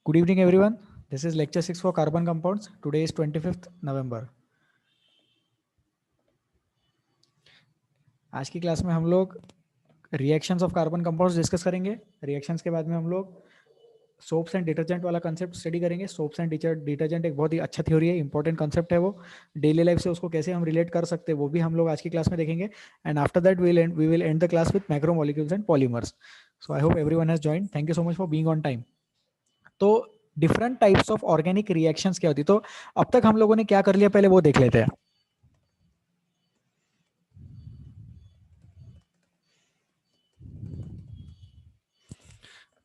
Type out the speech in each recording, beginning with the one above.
Good evening, everyone. This is lecture 6 for carbon compounds. Today is 25th November. आज की class में हम लोग reactions of carbon compounds discuss करेंगे. Reactions के बाद में हम लोग सोप्स एंड डिटर्जेंट वाला कंसेप्ट स्टडी करेंगे. सोप्स एंड डिटर्जेंट एक बहुत ही अच्छा थ्योरी है, इंपॉर्टेंट कंसेप्ट है वो. डेली लाइफ से उसको कैसे हम रिलेट कर सकते हैं वो भी हम लोग आज की क्लास में देखेंगे. And after that we will end the class with macromolecules and polymers. So I hope everyone has joined. Thank you so much for being on time. तो different types of organic reactions क्या होती है, तो अब तक हम लोगों ने क्या कर लिया पहले वो देख लेते हैं.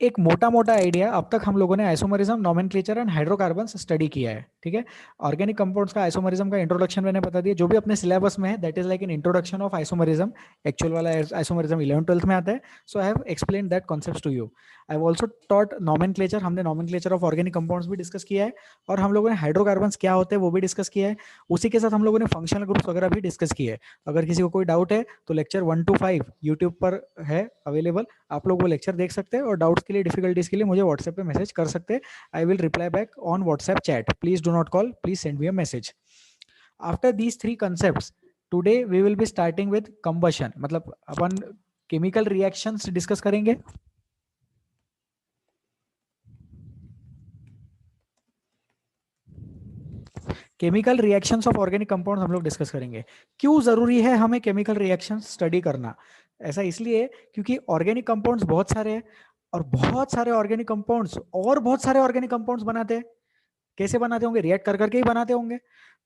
एक मोटा मोटा आइडिया, अब तक हम लोगों ने isomerism, nomenclature and hydrocarbons study किया है. ठीक है. ऑर्गेनिक कंपाउंड्स का आइसोमरिज्म का इंट्रोडक्शन मैंने बता दिया, जो भी अपने सिलेबस में है that is like an introduction of isomerism. Actual वाला आइसोमरिज्म 11th-12th में आता है. So I have explain that concepts to you. I have also taught nomenclature. हमने नोमेनक्लेचर ऑफ ऑर्गेनिक कंपाउंड्स भी डिस्कस किया है, और हम लोगों ने हाइड्रोकार्बन्स क्या होते हैं वो भी डिस्कस किया है. उसी के साथ हम लोगों ने फंक्शनल ग्रुप्स वगैरह भी डिस्कस किए हैं. अगर किसी को कोई डाउट है तो लेक्चर 1 to 5 यूट्यूब पर है अवेलेबल. आप लोग वो लेक्चर देख सकते हैं, और डाउट्स के लिए, डिफिकल्टीज के लिए मुझे व्हाट्सएप पे मैसेज कर सकते हैं. I will reply back on WhatsApp chat. Please do not call, please send me a message. After these 3 concepts today we will be starting with combustion. मतलब अपन केमिकल रिएक्शंस डिस्कस करेंगे. Chemical reactions of organic compounds हम लोग discuss करेंगे. क्यों जरूरी है हमें केमिकल रिएक्शंस स्टडी करना? ऐसा इसलिए क्योंकि ऑर्गेनिक कंपाउंड्स बहुत सारे हैं, और बहुत सारे ऑर्गेनिक कंपाउंड्स और बहुत सारे ऑर्गेनिक कंपाउंड्स बनाते हैं. कैसे बनाते होंगे? रिएक्ट कर करके ही बनाते होंगे.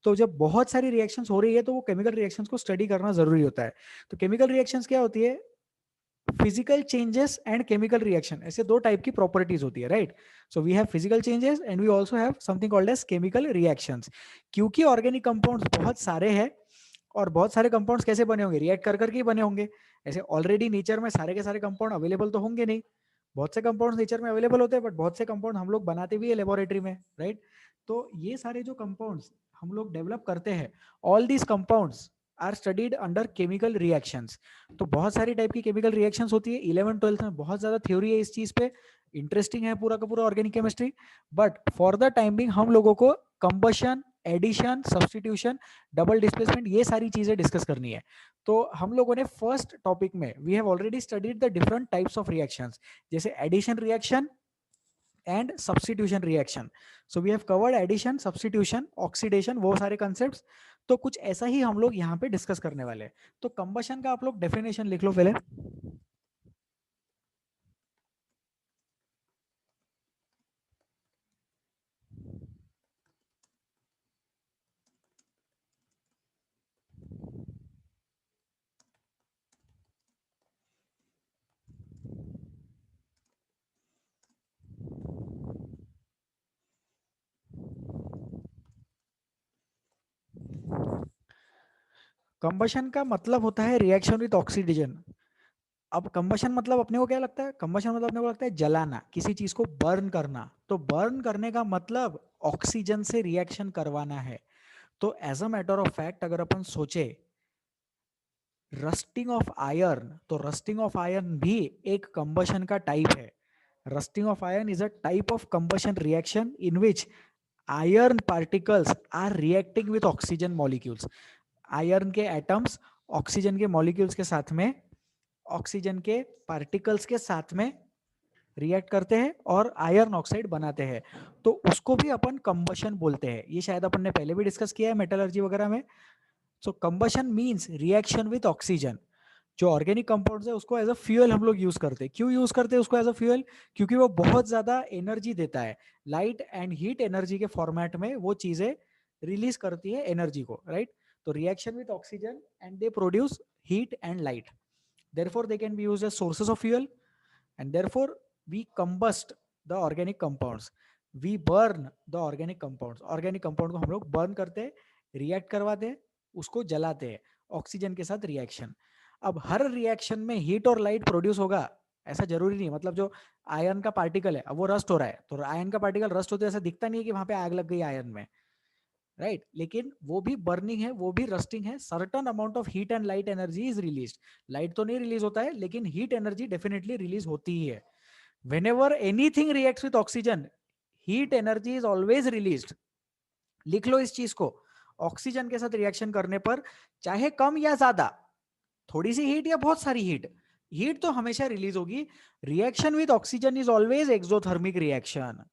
तो जब बहुत सारी रिएक्शंस हो रही है तो वो केमिकल रिएक्शंस को स्टडी करना जरूरी होता है. तो केमिकल रिएक्शंस क्या होती है? Physical changes and chemical reaction, ऐसे दो टाइप की प्रॉपर्टीज होती है, right. So we have physical changes and we also have something called as chemical reactions. क्योंकि ऑर्गेनिक कंपाउंड्स बहुत सारे हैं, और बहुत सारे कंपाउंड्स कैसे बने होंगे? रिएक्ट कर करके ही बने होंगे. ऐसे ऑलरेडी नेचर में सारे के सारे कंपाउंड अवेलेबल तो होंगे नहीं. बहुत से कंपाउंड्स नेचर में अवेलेबल होते हैं, बट बहुत से कंपाउंड हम लोग बनाते भी है लेबोरेटरी में, राइट. तो ये सारे जो कंपाउंड्स हम लोग डेवलप करते हैं, all these compounds are studied under chemical reactions. तो बहुत सारी टाइप की केमिकल रिएक्शंस होती है. 11th-12th में बहुत ज्यादा थ्योरी है इस चीज पे. इंटरेस्टिंग है पूरा का पूरा organic chemistry. But for the time being हम लोगों को combustion, addition, substitution, double displacement, ये सारी चीजें डिस्कस करनी है. तो हम लोगों ने फर्स्ट टॉपिक में we have already studied the different types of reactions, जैसे addition reaction and substitution reaction. So we have covered addition, substitution, oxidation, वो सारे कंसेप्ट्स. तो कुछ ऐसा ही हम लोग यहाँ पे डिस्कस करने वाले हैं. तो कंबशन का आप लोग डेफिनेशन लिख लो पहले. कंबशन का मतलब होता है रिएक्शन विद ऑक्सीडेशन. अब कंबशन मतलब अपने को क्या लगता है? कंबशन मतलब अपने को लगता है जलाना, किसी चीज को बर्न करना. तो बर्न करने का मतलब ऑक्सीजन से रिएक्शन करवाना है. तो as a matter of fact अगर अपन सोचे रस्टिंग ऑफ आयरन, तो रस्टिंग ऑफ आयरन भी एक कंबशन का टाइप है. Rusting of iron is a type of combustion reaction in which iron particles are reacting with oxygen molecules. Iron के atoms oxygen के मॉलिक्यूल्स के साथ में, ऑक्सीजन के पार्टिकल्स के साथ में रिएक्ट करते हैं और आयरन ऑक्साइड बनाते हैं. तो उसको भी अपन कंबशन बोलते हैं. ये शायद अपन ने पहले भी डिस्कस किया है मेटलर्जी वगैरह में. So combustion means reaction with oxygen. जो ऑर्गेनिक कंपाउंड्स है उसको एज अ फ्यूल हम लोग यूज करते हैं. क्यों यूज करते हैं उसको एज अ फ्यूल? क्योंकि वो बहुत ज्यादा एनर्जी देता है. लाइट एंड हीट एनर्जी के फॉर्मेट में वो चीजें रिलीज करती है एनर्जी को, राइट. तो reaction with oxygen and they produce heat and light. therefore they can be used as sources of fuel, and therefore we combust the organic compounds. we burn the organic compounds. organic compound को हम लोग burn करते हैं, react करवाते हैं, उसको जलाते हैं ऑक्सीजन के साथ रिएक्शन. अब हर रिएक्शन में हीट और लाइट प्रोड्यूस होगा ऐसा जरूरी नहीं. मतलब जो आयरन का पार्टिकल है, अब वो रस्ट हो रहा है, तो आयरन का पार्टिकल रस्ट होते ऐसा दिखता नहीं है कि वहां पे आग लग गई आयरन में, राइट. लेकिन वो भी बर्निंग है, वो भी रस्टिंग है. Certain amount of heat and light energy is release. Light तो नहीं रिलीज होता है, लेकिन हीट एनर्जी डेफिनेटली रिलीज होती ही है. whenever anything reacts with oxygen, heat energy is always released. लिख लो इस चीज को। ऑक्सीजन के साथ रिएक्शन करने पर चाहे कम या ज्यादा, थोड़ी सी हीट या बहुत सारी हीट, हीट तो हमेशा रिलीज होगी। Reaction with oxygen is always exothermic reaction.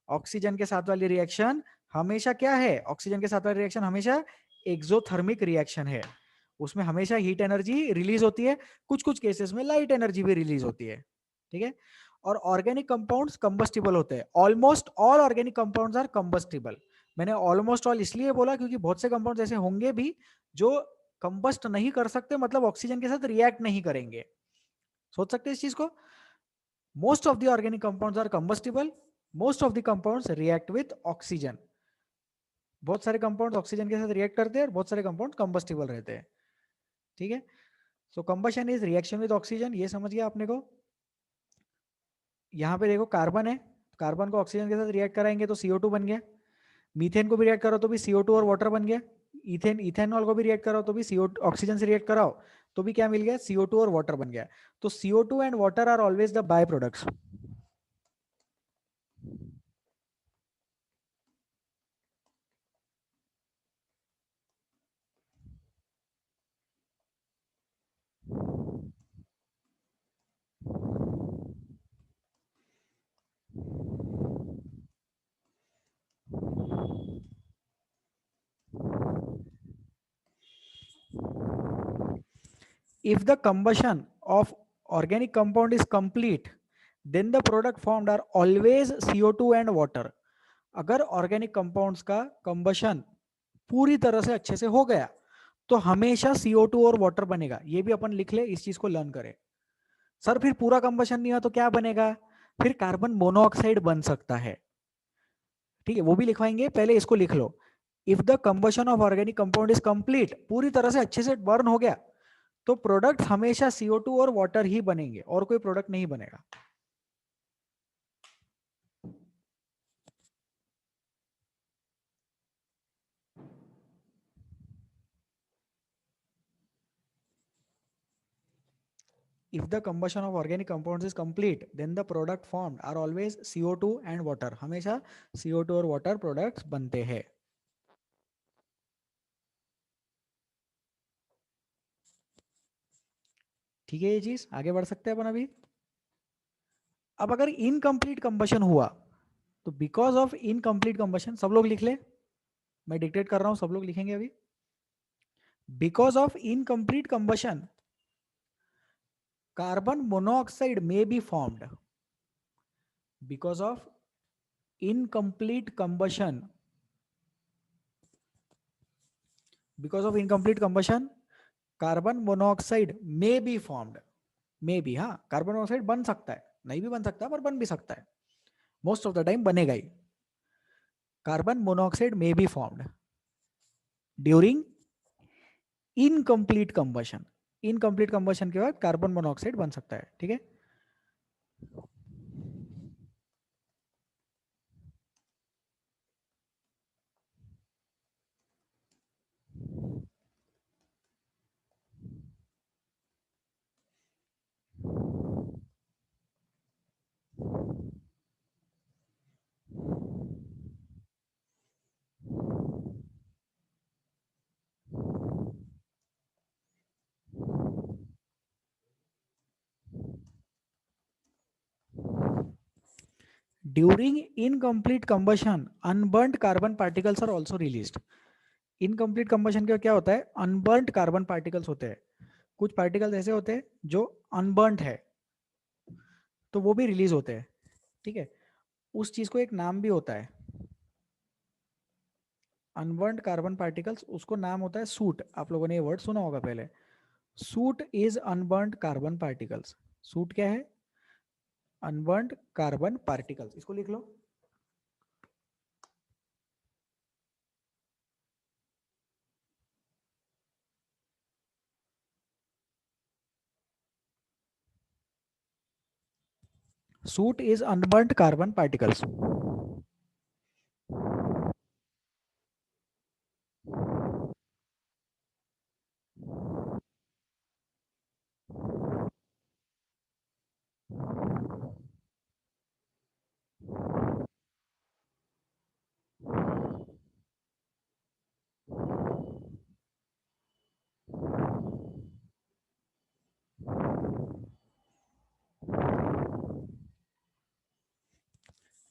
Oxygen के साथ वाली रिएक्शन हमेशा क्या है? ऑक्सीजन के साथ वाली रिएक्शन हमेशा एक्सोथर्मिक रिएक्शन है। उसमें हमेशा हीट एनर्जी रिलीज होती है, कुछ कुछ केसेस में लाइट एनर्जी भी रिलीज होती है। ठीक है। और ऑर्गेनिक कंपाउंड्स कंबस्टिबल होते हैं। Almost all organic compounds are combustible. मैंने ऑलमोस्ट ऑल इसलिए बोला क्योंकि बहुत से कंपाउंड्स ऐसे होंगे भी जो कंबस्ट नहीं कर सकते, मतलब ऑक्सीजन के साथ रिएक्ट नहीं करेंगे। सोच सकते हैं इस चीज को। Most of the organic compounds are combustible, most of the compounds react with oxygen. बहुत सारे कंपाउंड ऑक्सीजन के साथ रिएक्ट करते हैं और बहुत सारे कंपाउंड कंबस्टिबल रहते हैं। ठीक है। So combustion is reaction with oxygen, ये समझ गया आपने को। यहां पे देखो कार्बन है, कार्बन को ऑक्सीजन के साथ रिएक्ट कराएंगे तो CO2 बन गया। मीथेन को भी रिएक्ट करो तो भी CO2 और वाटर बन गया। इथेन इथेनॉल को भी रिएक्ट कराओ तो भी CO2 ऑक्सीजन से रिएक्ट कराओ तो भी क्या मिल गया? CO2 और वाटर बन गया। तो CO2 and water are always the by products. If the combustion of organic compound is complete, then the product formed are always CO2 and water. अगर ऑर्गेनिक कंपाउंड्स का कंबशन पूरी तरह से अच्छे से हो गया तो हमेशा CO2 और वाटर बनेगा। ये भी अपन लिख ले, इस चीज को लर्न करें। सर फिर पूरा कंबशन नहीं हुआ तो क्या बनेगा? फिर कार्बन मोनोऑक्साइड बन सकता है। ठीक है, वो भी लिखवाएंगे, पहले इसको लिख लो। If the combustion of organic compound is complete, पूरी तरह से अच्छे से बर्न हो गया, तो प्रोडक्ट हमेशा CO2 और वाटर ही बनेंगे और कोई प्रोडक्ट नहीं बनेगा। If the combustion of organic compounds is complete, then the product formed are always CO2 and water. हमेशा CO2 और water products बनते हैं। ठीक है, ये चीज आगे बढ़ सकते हैं अपन अभी। अब अगर इनकम्प्लीट कंबशन हुआ तो बिकॉज ऑफ इनकम्प्लीट कंबशन, सब लोग लिख ले, मैं डिक्टेट कर रहा हूं, सब लोग लिखेंगे अभी। Because of incomplete combustion carbon monoxide may be formed. Because of incomplete combustion, because of incomplete combustion carbon monoxide may be formed। May be, हाँ, कार्बन मोनोऑक्साइड बन सकता है, नहीं भी बन सकता पर बन भी सकता है, मोस्ट ऑफ द टाइम बनेगा ही। Carbon monoxide may be formed during incomplete combustion. Incomplete combustion के बाद कार्बन मोनोऑक्साइड बन सकता है। ठीक है। During incomplete combustion unburned carbon particles are also released. Incomplete combustion का क्या होता है? अनबर्न्ड कार्बन पार्टिकल्स होते हैं। कुछ पार्टिकल्स ऐसे होते हैं जो अनबर्न्ड है, तो वो भी रिलीज होते हैं। ठीक है। उस चीज को एक नाम भी होता है, अनबर्न्ड कार्बन पार्टिकल्स, उसको नाम होता है सूट। आप लोगों ने ये वर्ड सुना होगा पहले। Soot is unburned carbon particles. Soot क्या है? Unburned carbon particles. इसको लिख लो। Soot is unburned carbon particles.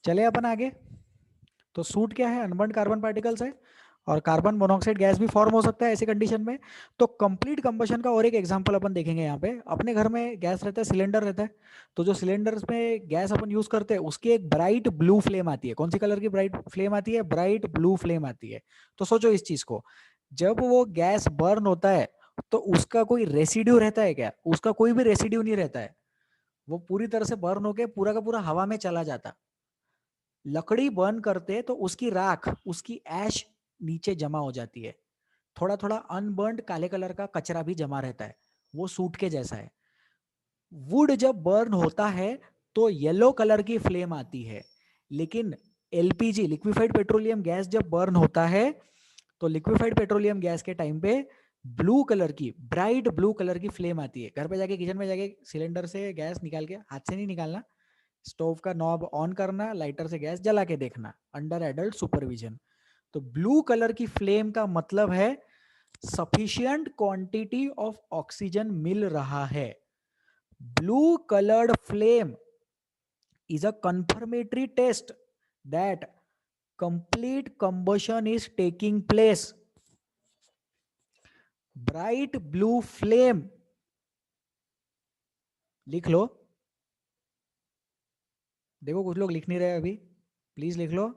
चले अपन आगे। तो सूट क्या है? अनबर्न्ड कार्बन पार्टिकल्स है, और कार्बन मोनोऑक्साइड गैस भी फॉर्म हो सकता है ऐसी कंडीशन में। तो कंप्लीट कंबशन का और एक एग्जांपल अपन देखेंगे यहाँ पे। अपने घर में गैस रहता है, सिलेंडर रहता है, तो जो सिलेंडर्स में गैस अपन यूज करते हैं उसकी एक ब्राइट ब्लू फ्लेम आती है। कौन सी कलर की ब्राइट फ्लेम आती है? ब्राइट ब्लू फ्लेम आती है। तो सोचो इस चीज को, जब वो गैस बर्न होता है तो उसका कोई रेसिड्यू रहता है क्या? उसका कोई भी रेसिड्यू नहीं रहता है, वो पूरी तरह से बर्न होके पूरा का पूरा हवा में चला जाता। लकड़ी बर्न करते तो उसकी राख, उसकी ऐश नीचे जमा हो जाती है। थोड़ा थोड़ा अनबर्न्ड काले कलर का कचरा भी जमा रहता है, वो सूट के जैसा है। वुड जब बर्न होता है तो येलो कलर की फ्लेम आती है, लेकिन एलपीजी लिक्विफाइड पेट्रोलियम गैस जब बर्न होता है तो लिक्विफाइड पेट्रोलियम गैस के टाइम पे ब्लू कलर की, ब्राइट ब्लू कलर की फ्लेम आती है। घर पे जाके, किचन में जाके सिलेंडर से गैस निकाल के, हाथ से नहीं निकालना, स्टोव का नॉब ऑन करना, लाइटर से गैस जला के देखना अंडर एडल्ट सुपरविजन। तो ब्लू कलर की फ्लेम का मतलब है सफिशिएंट क्वांटिटी ऑफ ऑक्सीजन मिल रहा है। Blue coloured flame is a confirmatory test that complete combustion is taking place. Bright blue flame, लिख लो। देखो कुछ लोग लिख नहीं रहे अभी, प्लीज लिख लो।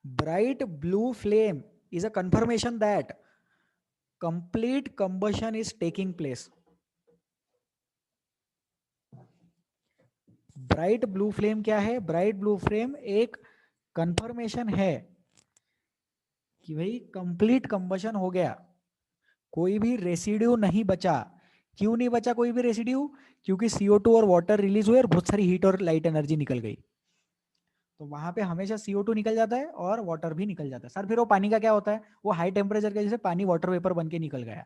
Bright blue flame is a confirmation that complete combustion is taking place. Bright blue flame क्या है? ब्राइट ब्लू फ्लेम एक कंफर्मेशन है कि भाई कंप्लीट कंबशन हो गया, कोई भी रेसिड्यू नहीं बचा। क्यों नहीं बचा कोई भी रेसिड्यू? क्योंकि CO2 और वाटर रिलीज हुए और बहुत सारी हीट और लाइट एनर्जी निकल गई। तो वहां पे हमेशा CO2 निकल जाता है और वाटर भी निकल जाता है। सर फिर वो पानी का क्या होता है? वो हाई टेम्परेचर के जैसे पानी वाटर वेपर बन के निकल गया।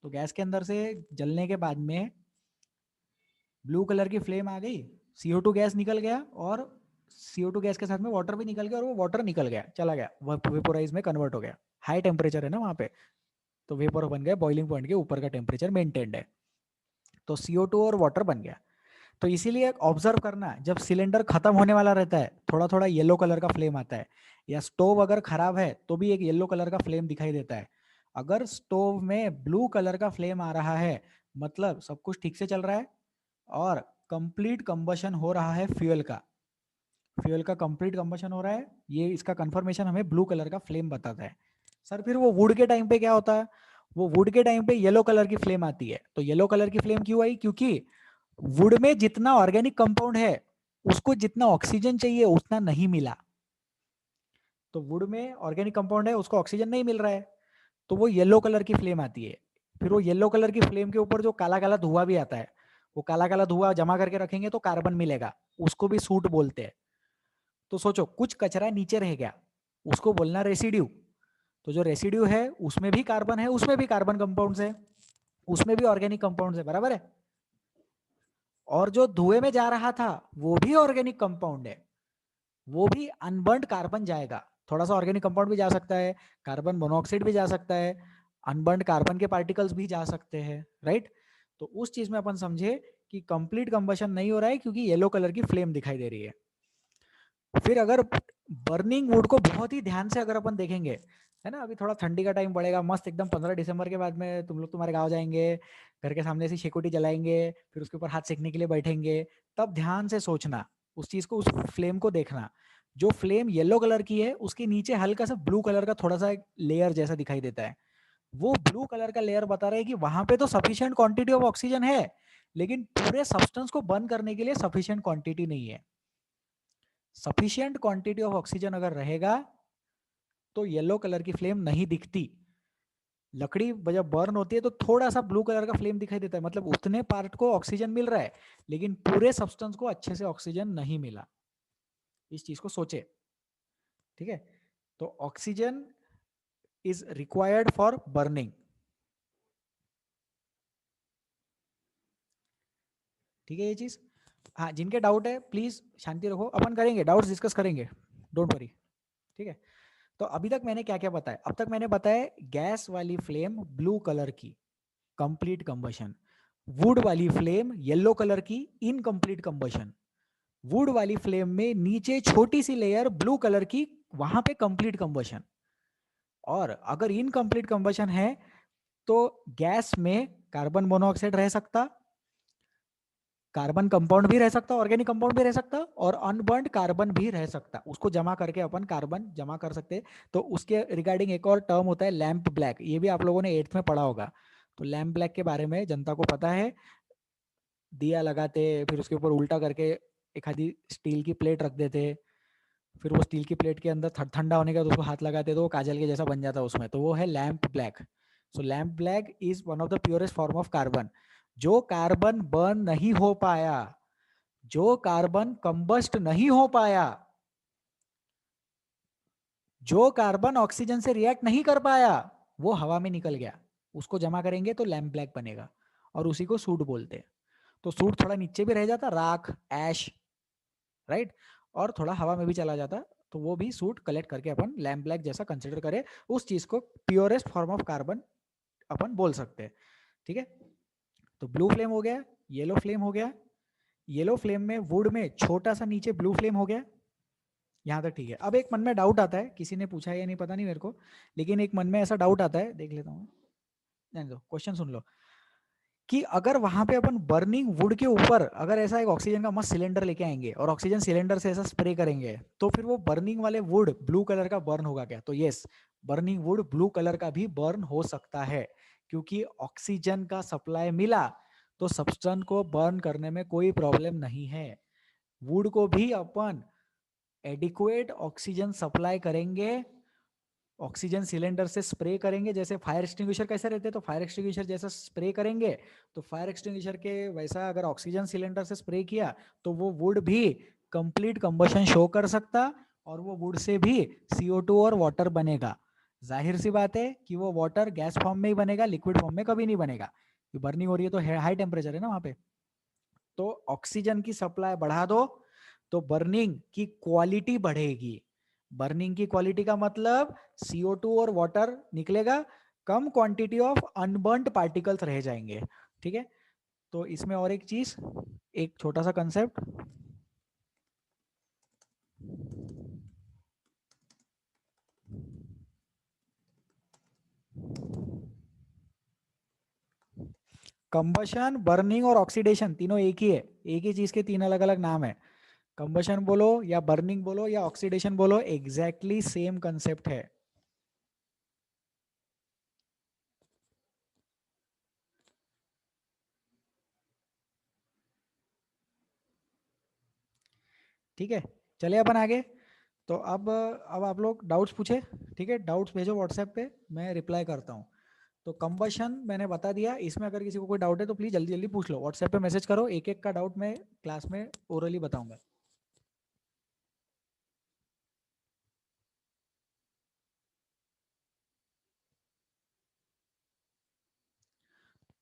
तो गैस के अंदर से जलने के बाद में ब्लू कलर की फ्लेम आ गई, CO2 गैस निकल गया, और CO2 गैस के साथ में वाटर भी निकल गया, और वो वाटर निकल गया, चला गया, वेपोराइज में कन्वर्ट हो गया। हाई टेम्परेचर है ना वहां पे, तो वेपर बन गया, बॉइलिंग पॉइंट के ऊपर का टेम्परेचर मेंटेन्ड है, तो CO2 और वाटर बन गया। तो इसीलिए ऑब्जर्व करना, जब सिलेंडर खत्म होने वाला रहता है थोड़ा थोड़ा येलो कलर का फ्लेम आता है, या स्टोव अगर खराब है तो भी एक येलो कलर का फ्लेम दिखाई देता है। अगर स्टोव में ब्लू कलर का फ्लेम आ रहा है मतलब सब कुछ ठीक से चल रहा है और कंप्लीट कंबशन हो रहा है फ्यूल का, फ्यूल का कंप्लीट कंबशन हो रहा है, ये इसका कंफर्मेशन हमें ब्लू कलर का फ्लेम बताता है। सर फिर वो वुड के टाइम पे क्या होता है? वो वुड के टाइम पे येलो कलर की फ्लेम आती है। तो येलो कलर की फ्लेम क्यों आई? क्योंकि वुड में जितना ऑर्गेनिक कंपाउंड है उसको जितना ऑक्सीजन चाहिए उतना नहीं मिला। तो वुड में ऑर्गेनिक कंपाउंड है, उसको ऑक्सीजन नहीं मिल रहा है, तो वो येलो कलर की फ्लेम आती है। फिर वो येलो कलर की फ्लेम के ऊपर जो काला काला धुआं भी आता है, वो काला काला धुआं जमा करके रखेंगे तो कार्बन मिलेगा, उसको भी सूट बोलते हैं। तो सोचो कुछ कचरा नीचे रह गया, उसको बोलना रेसिड्यू। तो जो रेसिड्यू है उसमें भी कार्बन है, उसमें भी कार्बन कंपाउंड्स है, उसमें भी ऑर्गेनिक कंपाउंड्स है, बराबर है। और जो धुएं में जा रहा था वो भी ऑर्गेनिक कंपाउंड है, वो भी अनबर्न्ड कार्बन जाएगा। थोड़ा सा ऑर्गेनिक कंपाउंड भी जा सकता है, कार्बन मोनोऑक्साइड भी जा सकता है, अनबर्न्ड कार्बन के पार्टिकल्स भी जा सकते हैं, राइट। तो उस चीज में अपन समझे कि कंप्लीट कंबशन नहीं हो रहा है क्योंकि येलो कलर की फ्लेम दिखाई दे रही है। फिर अगर बर्निंग वुड को बहुत ही ध्यान से अगर अपन देखेंगे, है ना, अभी थोड़ा ठंडी का टाइम पड़ेगा, मस्त एकदम 15 दिसंबर के बाद में तुम लोग तुम्हारे गाँव जाएंगे, घर के सामने से शेकोटी जलाएंगे, फिर उसके ऊपर हाथ सेकने के लिए बैठेंगे, तब ध्यान से सोचना उस चीज को, उस फ्लेम को देखना। जो फ्लेम येलो कलर की है उसके नीचे हल्का सा ब्लू कलर का थोड़ा सा लेयर जैसा दिखाई देता है। वो ब्लू कलर का लेयर बता रहा है कि वहां पे तो सफिशिएंट क्वांटिटी ऑफ ऑक्सीजन है, लेकिन पूरे सब्सटेंस को बर्न करने के लिए सफिशिएंट क्वांटिटी नहीं है। सफिशिएंट क्वांटिटी ऑफ ऑक्सीजन अगर रहेगा तो येलो कलर की फ्लेम नहीं दिखती। लकड़ी जब बर्न होती है तो थोड़ा सा ब्लू कलर का फ्लेम दिखाई देता है, मतलब उतने पार्ट को ऑक्सीजन मिल रहा है लेकिन पूरे सब्सटेंस को अच्छे से ऑक्सीजन नहीं मिला। इस चीज को सोचे, ठीक है। तो oxygen is required for burning, ठीक है ये चीज। हाँ, जिनके डाउट है प्लीज शांति रखो, अपन करेंगे डाउट्स डिस्कस करेंगे, डोंट वरी, ठीक है। तो अभी तक मैंने क्या क्या बताया? अब तक मैंने बताया गैस वाली फ्लेम ब्लू कलर की, कंप्लीट कंबशन, वुड वाली फ्लेम येलो कलर की, इनकंप्लीट कंबशन, वुड वाली फ्लेम में नीचे छोटी सी लेयर ब्लू कलर की, वहां पे कंप्लीट कंबशन। और अगर इनकम्प्लीट कंबशन है तो गैस में कार्बन मोनोऑक्साइड रह सकता, कार्बन कंपाउंड भी रह सकता, ऑर्गेनिक कंपाउंड भी रह सकता, और अनबर्न्ड कार्बन भी रह सकता। उसको जमा करके अपन कार्बन जमा कर सकते। तो उसके रिगार्डिंग एक और टर्म होता है लैंप ब्लैक, ये भी आप लोगों ने 8th में पढ़ा होगा। तो लैंप ब्लैक के बारे में जनता को पता है, दिया लगाते, फिर उसके ऊपर उल्टा करके एक आधी स्टील की प्लेट रख देते, फिर वो स्टील की प्लेट के अंदर ठंडा होने के बाद उसको हाथ लगाते तो वो काजल के जैसा बन जाता उसमें, तो वो है lamp black. So lamp black is one of the purest form of carbon. जो कार्बन बर्न नहीं हो पाया, जो कार्बन कंबस्ट नहीं हो पाया, जो कार्बन ऑक्सीजन से रिएक्ट नहीं कर पाया, वो हवा में निकल गया, उसको जमा करेंगे तो लैंप ब्लैक बनेगा, और उसी को सूट बोलते हैं। तो सूट थोड़ा नीचे भी रह जाता, राख ऐश, राइट, और थोड़ा हवा में भी चला जाता, तो वो भी सूट कलेक्ट करके अपन लैम्प ब्लैक जैसा कंसिडर करें, उस चीज को प्योरेस्ट फॉर्म ऑफ कार्बन अपन बोल सकते हैं। ठीक है, तो ब्लू फ्लेम हो गया, येलो फ्लेम हो गया। येलो फ्लेम में वुड में छोटा सा नीचे ब्लू फ्लेम हो गया, यहां तक ठीक है। अब एक मन में डाउट आता है, किसी ने पूछा है या नहीं पता नहीं मेरे को, लेकिन एक मन में ऐसा डाउट आता है, देख लेता हूँ, जाने दो, क्वेश्चन सुन लो, कि अगर वहां पे अपन बर्निंग वुड के ऊपर अगर ऐसा एक ऑक्सीजन का मस्त सिलेंडर लेके आएंगे और ऑक्सीजन सिलेंडर से ऐसा स्प्रे करेंगे, तो फिर वो बर्निंग वाले वुड ब्लू कलर का बर्न होगा क्या? तो yes, burning would blue colour का भी बर्न हो सकता है, क्योंकि ऑक्सीजन का सप्लाई मिला तो सब्सटेंस को बर्न करने में कोई प्रॉब्लम नहीं है। वुड को भी अपन एडिक्वेट ऑक्सीजन सप्लाई करेंगे, ऑक्सीजन सिलेंडर से स्प्रे करेंगे, जैसे फायर एक्सटिंग्विशर कैसे रहते हैं, तो फायर एक्सटिंग्विशर जैसा स्प्रे करेंगे, तो फायर एक्सटिंग्विशर के वैसा अगर ऑक्सीजन सिलेंडर से स्प्रे किया तो वो वुड भी कंप्लीट कंबशन शो कर सकता, और वो वुड से भी CO2 और वाटर बनेगा। जाहिर सी बात है कि वो वाटर गैस फॉर्म में ही बनेगा, लिक्विड फॉर्म में कभी नहीं बनेगा, बर्निंग हो रही है तो हाई टेम्परेचर है ना वहां पे। तो ऑक्सीजन की सप्लाई बढ़ा दो तो बर्निंग की क्वालिटी बढ़ेगी। बर्निंग की क्वालिटी का मतलब CO2 और वाटर निकलेगा, कम क्वांटिटी ऑफ अनबर्न्ड पार्टिकल्स रह जाएंगे। ठीक है, तो इसमें और एक चीज, एक छोटा सा कंसेप्ट, कंबशन, बर्निंग और ऑक्सीडेशन तीनों एक ही है, एक ही चीज के तीन अलग अलग नाम है। कंबशन बोलो या बर्निंग बोलो या ऑक्सीडेशन बोलो, एग्जैक्टली सेम कंसेप्ट है। ठीक है, चलिए अपन आगे। तो अब आप लोग डाउट्स पूछे, ठीक है, डाउट्स भेजो व्हाट्सएप पे, मैं रिप्लाई करता हूँ। तो कंबशन मैंने बता दिया, इसमें अगर किसी को कोई डाउट है तो प्लीज जल्दी जल्दी पूछ लो, व्हाट्सएप पे मैसेज करो, एक एक का डाउट मैं क्लास में ओरली बताऊंगा।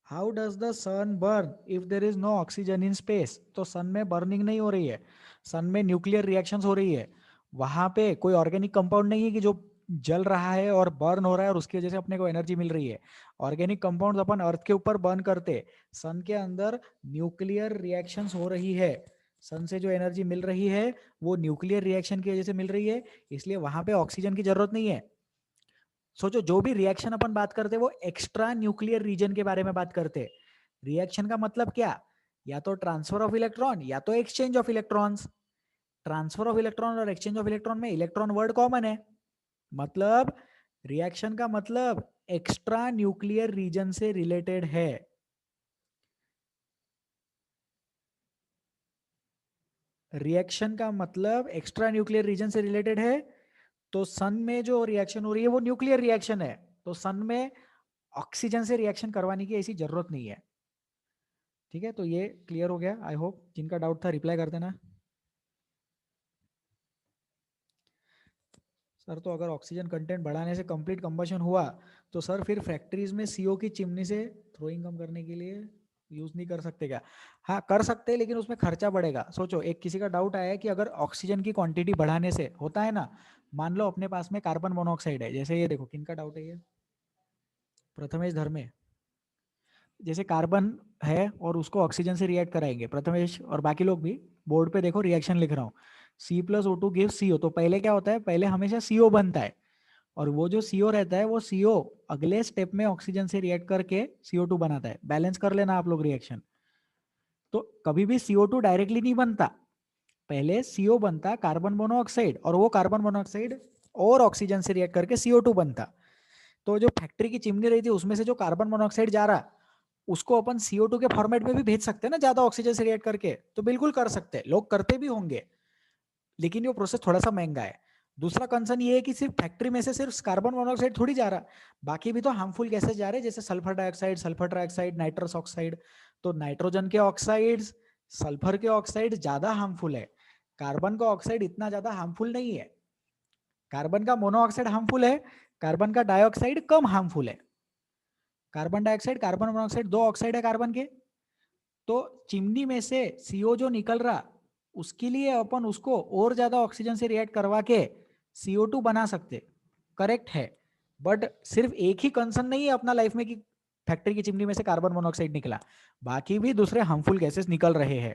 How does the sun burn if there is no oxygen in space? तो सन में बर्निंग नहीं हो रही है, सन में न्यूक्लियर रिएक्शंस हो रही है, वहां पे कोई ऑर्गेनिक कंपाउंड नहीं है कि जो जल रहा है और बर्न हो रहा है और उसकी वजह से अपने को एनर्जी मिल रही है। ऑर्गेनिक कंपाउंड्स अपन अर्थ के ऊपर बर्न करते, सन के अंदर न्यूक्लियर रिएक्शंस हो रही है, सन से जो एनर्जी मिल रही है वो न्यूक्लियर रिएक्शन की वजह से मिल रही है, इसलिए वहां पे ऑक्सीजन की जरूरत नहीं है। सोचो, जो भी रिएक्शन अपन बात करते हैं वो एक्स्ट्रा न्यूक्लियर रीजन के बारे में बात करते हैं। रिएक्शन का मतलब क्या? या तो ट्रांसफर ऑफ इलेक्ट्रॉन या तो exchange of electrons. Transfer of electron और एक्सचेंज ऑफ इलेक्ट्रॉन में इलेक्ट्रॉन वर्ड कॉमन है, मतलब रिएक्शन का मतलब एक्स्ट्रा न्यूक्लियर रीजन से रिलेटेड है। रिएक्शन का मतलब एक्स्ट्रा न्यूक्लियर रीजन से रिलेटेड है, तो सन में जो रिएक्शन हो रही है वो न्यूक्लियर रिएक्शन है, तो सन में ऑक्सीजन से रिएक्शन करवाने की ऐसी जरूरत नहीं है। ठीक है, तो ये क्लियर हो गया, आई होप। जिनका डाउट था रिप्लाई कर देना। सर तो अगर ऑक्सीजन कंटेंट बढ़ाने से कंप्लीट कंबशन हुआ तो सर फिर फैक्ट्रीज में CO की चिमनी से थ्रोइंग कम करने के लिए यूज नहीं कर सकते क्या? हाँ कर सकते हैं, लेकिन उसमें खर्चा बढ़ेगा। सोचो, एक किसी का डाउट आया है कि अगर ऑक्सीजन की क्वांटिटी बढ़ाने से होता है ना, मान लो अपने पास में कार्बन मोनोऑक्साइड है, जैसे ये देखो, किनका डाउट है ये, प्रथमेश धर्मे, जैसे कार्बन है और उसको ऑक्सीजन से रिएक्ट कराएंगे, प्रथमेश और बाकी लोग भी, बोर्ड पे देखो रिएक्शन लिख रहा हूँ, C plus O2 give CO। तो पहले क्या होता है, पहले हमेशा CO बनता है, और वो जो CO रहता है वो CO अगले स्टेप में ऑक्सीजन से रिएक्ट करके CO2 बनाता है। बैलेंस कर लेना आप लोग रिएक्शन। तो कभी भी CO2 डायरेक्टली नहीं बनता, पहले CO बनता कार्बन मोनोऑक्साइड, और वो कार्बन मोनोऑक्साइड और ऑक्सीजन से रिएक्ट करके CO2 बनता। तो जो फैक्ट्री की चिमनी रही थी उसमें से जो कार्बन मोनोऑक्साइड जा रहा, उसको अपन CO2 के फॉर्मेट में भी भेज सकते हैं ना, ज्यादा ऑक्सीजन से रिएक्ट करके। तो बिल्कुल कर सकते हैं, लोग करते भी होंगे, लेकिन ये प्रोसेस थोड़ा सा महंगा है। दूसरा कंसर्न ये है कि सिर्फ फैक्ट्री में से सिर्फ कार्बन मोनोऑक्साइड थोड़ी जा रहा, बाकी भी तो हार्मफुल गैसेस जा रहे हैं, जैसे sulphur dioxide, sulphur trioxide, nitrous oxide. तो नाइट्रोजन के ऑक्साइड्स, सल्फर के ऑक्साइड ज्यादा हार्मफुल है, कार्बन का ऑक्साइड इतना ज्यादा हार्मफुल नहीं है। कार्बन का मोनोऑक्साइड हार्मफुल है, कार्बन का डाइऑक्साइड कम हार्मफुल है। कार्बन डाइऑक्साइड, कार्बन मोनोऑक्साइड दो ऑक्साइड है कार्बन के। तो चिमनी में से CO जो निकल रहा, उसके लिए अपन उसको और ज्यादा ऑक्सीजन से रिएक्ट करवा के CO2 बना सकते, करेक्ट है। बट सिर्फ एक ही कंसर्न नहीं है अपना लाइफ में कि फैक्ट्री की चिमनी में से कार्बन मोनोऑक्साइड निकला, बाकी भी दूसरे हार्मफुल गैसेस निकल रहे हैं।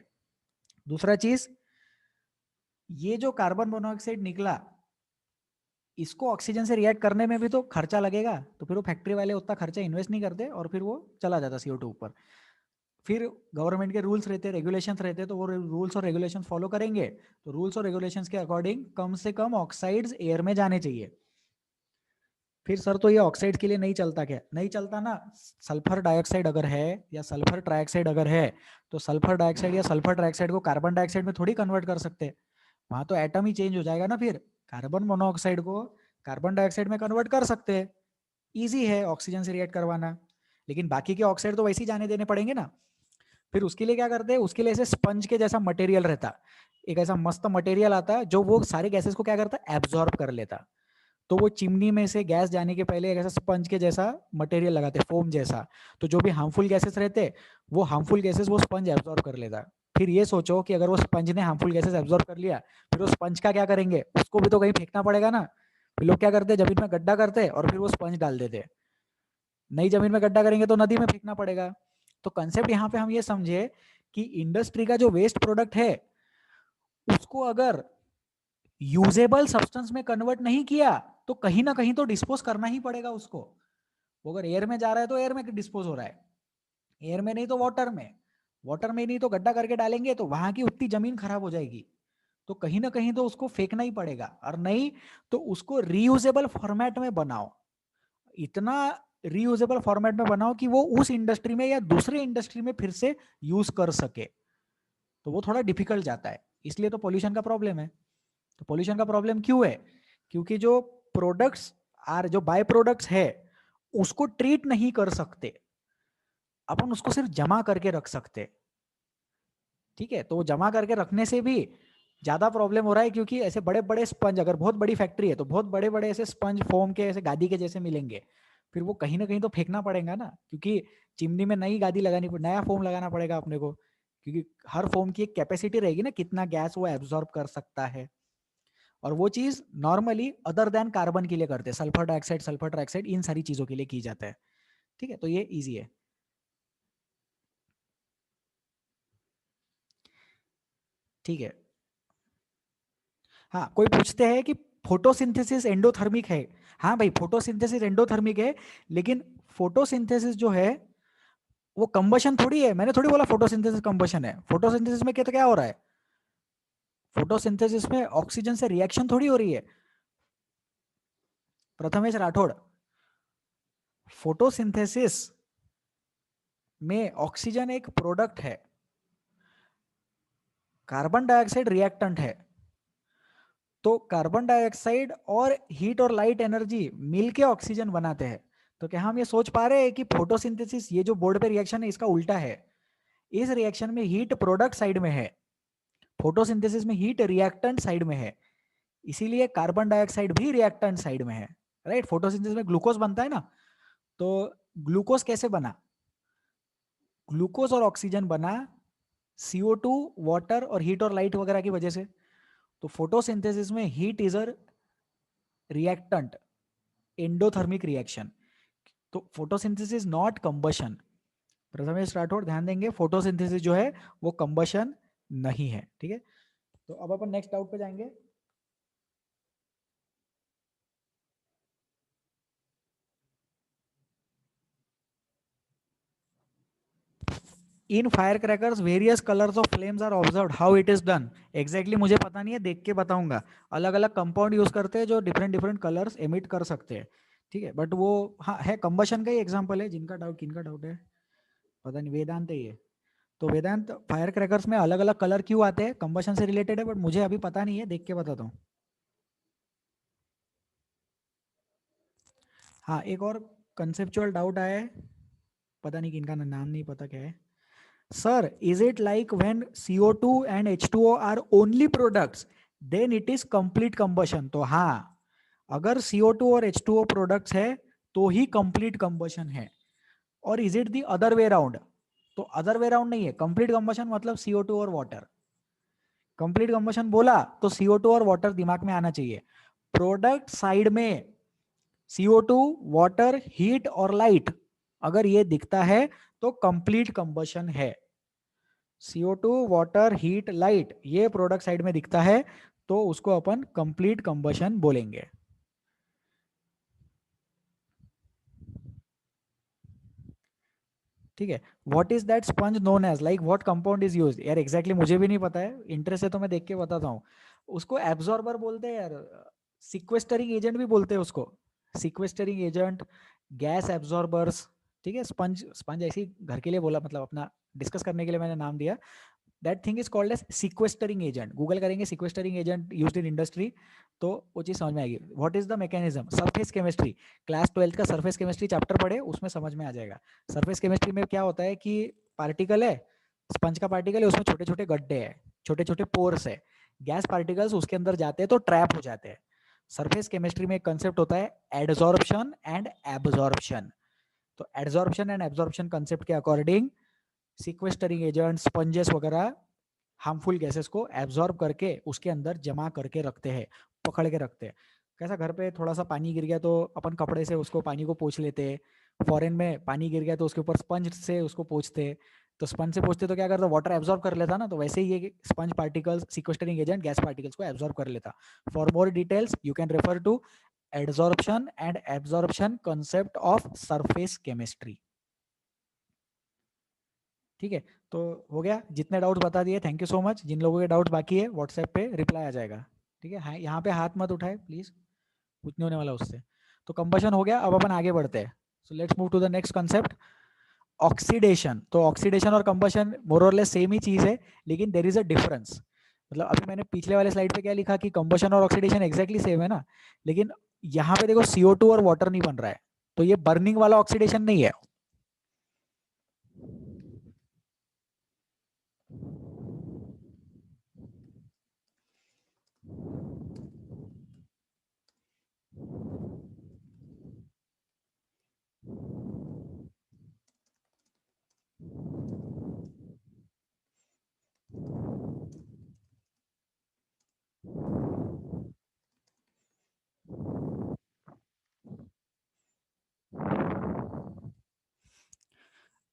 दूसरा चीज, ये जो कार्बन मोनोऑक्साइड निकला, इसको ऑक्सीजन से रिएक्ट करने में भी तो खर्चा लगेगा, तो फिर वो फैक्ट्री वाले उतना खर्चा इन्वेस्ट नहीं करते, और फिर वो चला जाता CO2 ऊपर। फिर गवर्नमेंट के रूल्स रहते, रेगुलेशंस रहते, तो वो रूल्स और रेगुलेशंस फॉलो करेंगे। तो रूल्स और रेगुलेशंस के अकॉर्डिंग कम से कम ऑक्साइड्स एयर में जाने चाहिए। फिर सर तो ये ऑक्साइड के लिए नहीं चलता, क्या नहीं चलता ना, सल्फर डाइऑक्साइड अगर है या सल्फर ट्राइऑक्साइड अगर है, तो सल्फर डाइऑक्साइड या सल्फर ट्राइऑक्साइड को कार्बन डाइऑक्साइड में थोड़ी कन्वर्ट कर सकते, वहां तो एटम ही चेंज हो जाएगा ना। फिर कार्बन मोनोऑक्साइड को कार्बन डाइऑक्साइड में कन्वर्ट कर सकते हैं, ईजी है ऑक्सीजन से रिएक्ट करवाना, लेकिन बाकी के ऑक्साइड तो वैसे ही जाने देने पड़ेंगे ना। फिर उसके लिए क्या करते हैं, उसके लिए ऐसे स्पंज के जैसा मटेरियल रहता, एक ऐसा मस्त मटेरियल आता है जो वो सारे गैसेस को क्या करता है, एब्जॉर्ब कर लेता। तो वो चिमनी में से गैस जाने के पहले एक ऐसा स्पंज के जैसा मटेरियल लगाते, फोम जैसा। तो जो भी हार्मफुल गैसेस रहते, वो हार्मफुल गैसेस वो स्पंज एब्जॉर्ब कर लेता। फिर ये सोचो कि अगर वो स्पंज ने हार्मफुल गैसेस एब्जॉर्ब कर लिया, फिर वो स्पंज का क्या करेंगे, उसको भी तो कहीं फेंकना पड़ेगा ना। फिर लोग क्या करते, जमीन में गड्ढा करते और फिर वो स्पंज डाल देते, नई जमीन में गड्ढा करेंगे तो नदी में फेंकना पड़ेगा। तो कंसेप्ट यहाँ पे हम ये समझे कि इंडस्ट्री का जो वेस्ट प्रोडक्ट है, उसको अगर यूजेबल सब्सटेंस में कन्वर्ट नहीं किया, तो कहीं ना कहीं तो डिस्पोज करना ही पड़ेगा उसको। वो अगर एयर में जा रहा है तो एयर में डिस्पोज हो रहा है, एयर में नहीं तो वाटर में, वाटर में नहीं तो गड्ढा करके डालेंगे तो वहां की उतनी जमीन खराब हो जाएगी। तो कहीं ना कहीं तो उसको फेंकना ही पड़ेगा, और नहीं तो उसको रीयूजेबल फॉर्मेट में बनाओ, इतना रीयूजेबल फॉर्मेट में बनाओ कि वो उस इंडस्ट्री में या दूसरे इंडस्ट्री में फिर से यूज कर सके। तो वो थोड़ा डिफिकल्ट जाता है, इसलिए तो पोल्यूशन का प्रॉब्लम है। तो पोल्यूशन का प्रॉब्लम क्यों है, क्योंकि जो प्रोडक्ट्स आर जो बाय प्रोडक्ट्स है, उसको ट्रीट नहीं कर सकते, अपन उसको सिर्फ जमा करके रख सकते। ठीक है, तो जमा करके रखने से भी ज्यादा प्रॉब्लम हो रहा है, क्योंकि ऐसे बड़े बड़े स्पंज, अगर बहुत बड़ी फैक्ट्री है तो बहुत बड़े बड़े ऐसे स्पंज फोम के ऐसे गादी के जैसे मिलेंगे, फिर वो कहीं ना कहीं तो फेंकना पड़ेगा ना, क्योंकि चिमनी में नई गादी लगानी, नया फोम लगाना पड़ेगा अपने को, क्योंकि हर फोम की एक कैपेसिटी रहेगी ना, कितना गैस वो एब्जॉर्ब कर सकता है। और वो चीज नॉर्मली अदर देन कार्बन के लिए करते हैं, सल्फर डाइऑक्साइड, सल्फर ट्राइऑक्साइड, इन सारी चीजों के लिए की जाता है। ठीक है, तो ये इजी है। ठीक है। हाँ, कोई पूछते हैं कि फोटोसिंथेसिस एंडोथर्मिक है। हाँ भाई, फोटोसिंथेसिस एंडोथर्मिक है, लेकिन फोटोसिंथेसिस जो है वो कंबशन थोड़ी है, मैंने थोड़ी बोला फोटोसिंथेसिस कंबशन है। फोटोसिंथेसिस में क्या, तो क्या हो रहा है, फोटोसिंथेसिस में ऑक्सीजन से रिएक्शन थोड़ी हो रही है। प्रथमेश राठौड़, फोटोसिंथेसिस में ऑक्सीजन एक प्रोडक्ट है, कार्बन डाइऑक्साइड रिएक्टेंट है। तो कार्बन डाइऑक्साइड और हीट और लाइट एनर्जी मिलके ऑक्सीजन बनाते हैं। तो क्या हम ये सोच पा रहे हैं कि फोटोसिंथेसिस, ये जो बोर्ड पे रिएक्शन है, इसका उल्टा है। इस रिएक्शन में हीट प्रोडक्ट साइड में है, फोटोसिंथेसिस में हीट रिएक्टेंट साइड में है, इसीलिए कार्बन डाइऑक्साइड भी रिएक्टेंट साइड में है। राइट, फोटोसिंथेसिस में ग्लूकोज बनता है ना, तो ग्लूकोज कैसे बना, ग्लूकोज और ऑक्सीजन बना CO2, वाटर और हीट और लाइट वगैरह की वजह से। तो फोटोसिंथेसिस में heat is a reactant, endothermic reaction. तो photosynthesis not combustion. Prathamesh Rathod ध्यान देंगे, फोटोसिंथेसिस जो है वो कंबशन नहीं है। ठीक है, तो अब अपन नेक्स्ट डाउट पे जाएंगे। In fire crackers various colours of flames are observed, how it is done. Exactly मुझे पता नहीं है, देख के बताऊंगा। अलग अलग कंपाउंड यूज करते हैं जो डिफरेंट डिफरेंट कलर्स एमिट कर सकते हैं। ठीक है, बट वो हाँ है, कंबशन का ही एग्जांपल है। जिनका डाउट, किनका डाउट है पता नहीं, वेदांत है ये। तो वेदांत, फायर क्रैकर्स में अलग अलग कलर क्यों आते हैं, कंबशन से रिलेटेड है, बट मुझे अभी पता नहीं है, देख के बताता हूँ। हाँ, एक और कंसेप्चुअल डाउट आया है, पता नहीं किनका, नाम नहीं पता क्या है। Sir, is it like when CO2 and H2O are only products, then it is complete combustion? तो हाँ, अगर CO2 और H2O प्रोडक्ट्स है तो ही कंप्लीट कंबशन है। और is it the other way round? तो अदर वे राउंड नहीं है। कंप्लीट कंबशन मतलब CO2 और वाटर। कंप्लीट कंबशन बोला तो CO2 और वाटर दिमाग में आना चाहिए। प्रोडक्ट साइड में CO2, वाटर, हीट और लाइट अगर ये दिखता है तो कंप्लीट कंबशन है। CO2, वाटर, हीट, लाइट ये प्रोडक्ट साइड में दिखता है तो उसको अपन कंप्लीट कंबशन बोलेंगे। ठीक है, what is that sponge known as, like what compound is used? यार एग्जैक्टली मुझे भी नहीं पता है, इंटरेस्ट है तो मैं देख के बताता हूँ। उसको एब्जॉर्बर बोलते हैं यार, सिक्वेस्टरिंग एजेंट भी बोलते हैं उसको। सिक्वेस्टरिंग एजेंट, गैस एब्जॉर्बर्स। ठीक है, स्पंज, स्पंज ऐसे ही घर के लिए बोला, मतलब अपना डिस्कस करने के लिए मैंने नाम दिया। That thing is called as sequestering agent. Google करेंगे sequestering agent used in industry तो वो चीज समझ में आएगी। What is the mechanism? Surface chemistry, class 12th का सरफेस केमिस्ट्री चैप्टर पढ़े, उसमें समझ में आ जाएगा। सरफेस केमिस्ट्री में क्या होता है कि पार्टिकल है, स्पंज का पार्टिकल है, उसमें छोटे छोटे गड्ढे हैं, छोटे छोटे पोर्स है, गैस पार्टिकल्स उसके अंदर जाते हैं तो ट्रैप हो जाते हैं। सरफेस केमिस्ट्री में एक कंसेप्ट होता है एडजॉर्प्शन एंड एब्जॉर्प्शन। तो एडजॉर्प्शन एंड एब्जॉर्प्शन कंसेप्ट के अकॉर्डिंग सिक्वेस्टरिंग एजेंट, स्पंजेस वगैरह हार्मफुल गैसेस को एब्जॉर्ब करके उसके अंदर जमा करके रखते हैं, पकड़ के रखते हैं। कैसा, घर पे थोड़ा सा पानी गिर गया तो अपन कपड़े से उसको पानी को पोंछ लेते हैं। फॉरेन में पानी गिर गया तो उसके ऊपर स्पंज से उसको पोंछते हैं। तो स्पंज से पोंछते तो क्या करता, वाटर एब्जॉर्ब कर लेता ना, तो वैसे ही ये sponge particles, sequestering agent gas particles को एब्जॉर्ब कर लेता। For more details you can refer to adsorption and absorption concept of surface chemistry. ठीक है, तो हो गया, जितने डाउट्स बता दिए, थैंक यू सो मच। जिन लोगों के डाउट्स बाकी है व्हाट्सएप पे रिप्लाई आ जाएगा। ठीक है, हाँ, यहाँ पे हाथ मत उठाए प्लीज, कुछ नहीं होने वाला उससे। तो कंबशन हो गया, अब अपन आगे बढ़ते हैं। So let's move to the next concept, oxidation. तो ऑक्सीडेशन और combustion more or less same ही चीज है, लेकिन देर इज अ डिफरेंस। मतलब अभी मैंने पिछले वाले स्लाइड पे क्या लिखा कि कंबशन और ऑक्सीडेशन एग्जैक्टली सेम है ना, लेकिन यहाँ पे देखो CO2 और वाटर नहीं बन रहा है, तो ये बर्निंग वाला ऑक्सीडेशन नहीं है।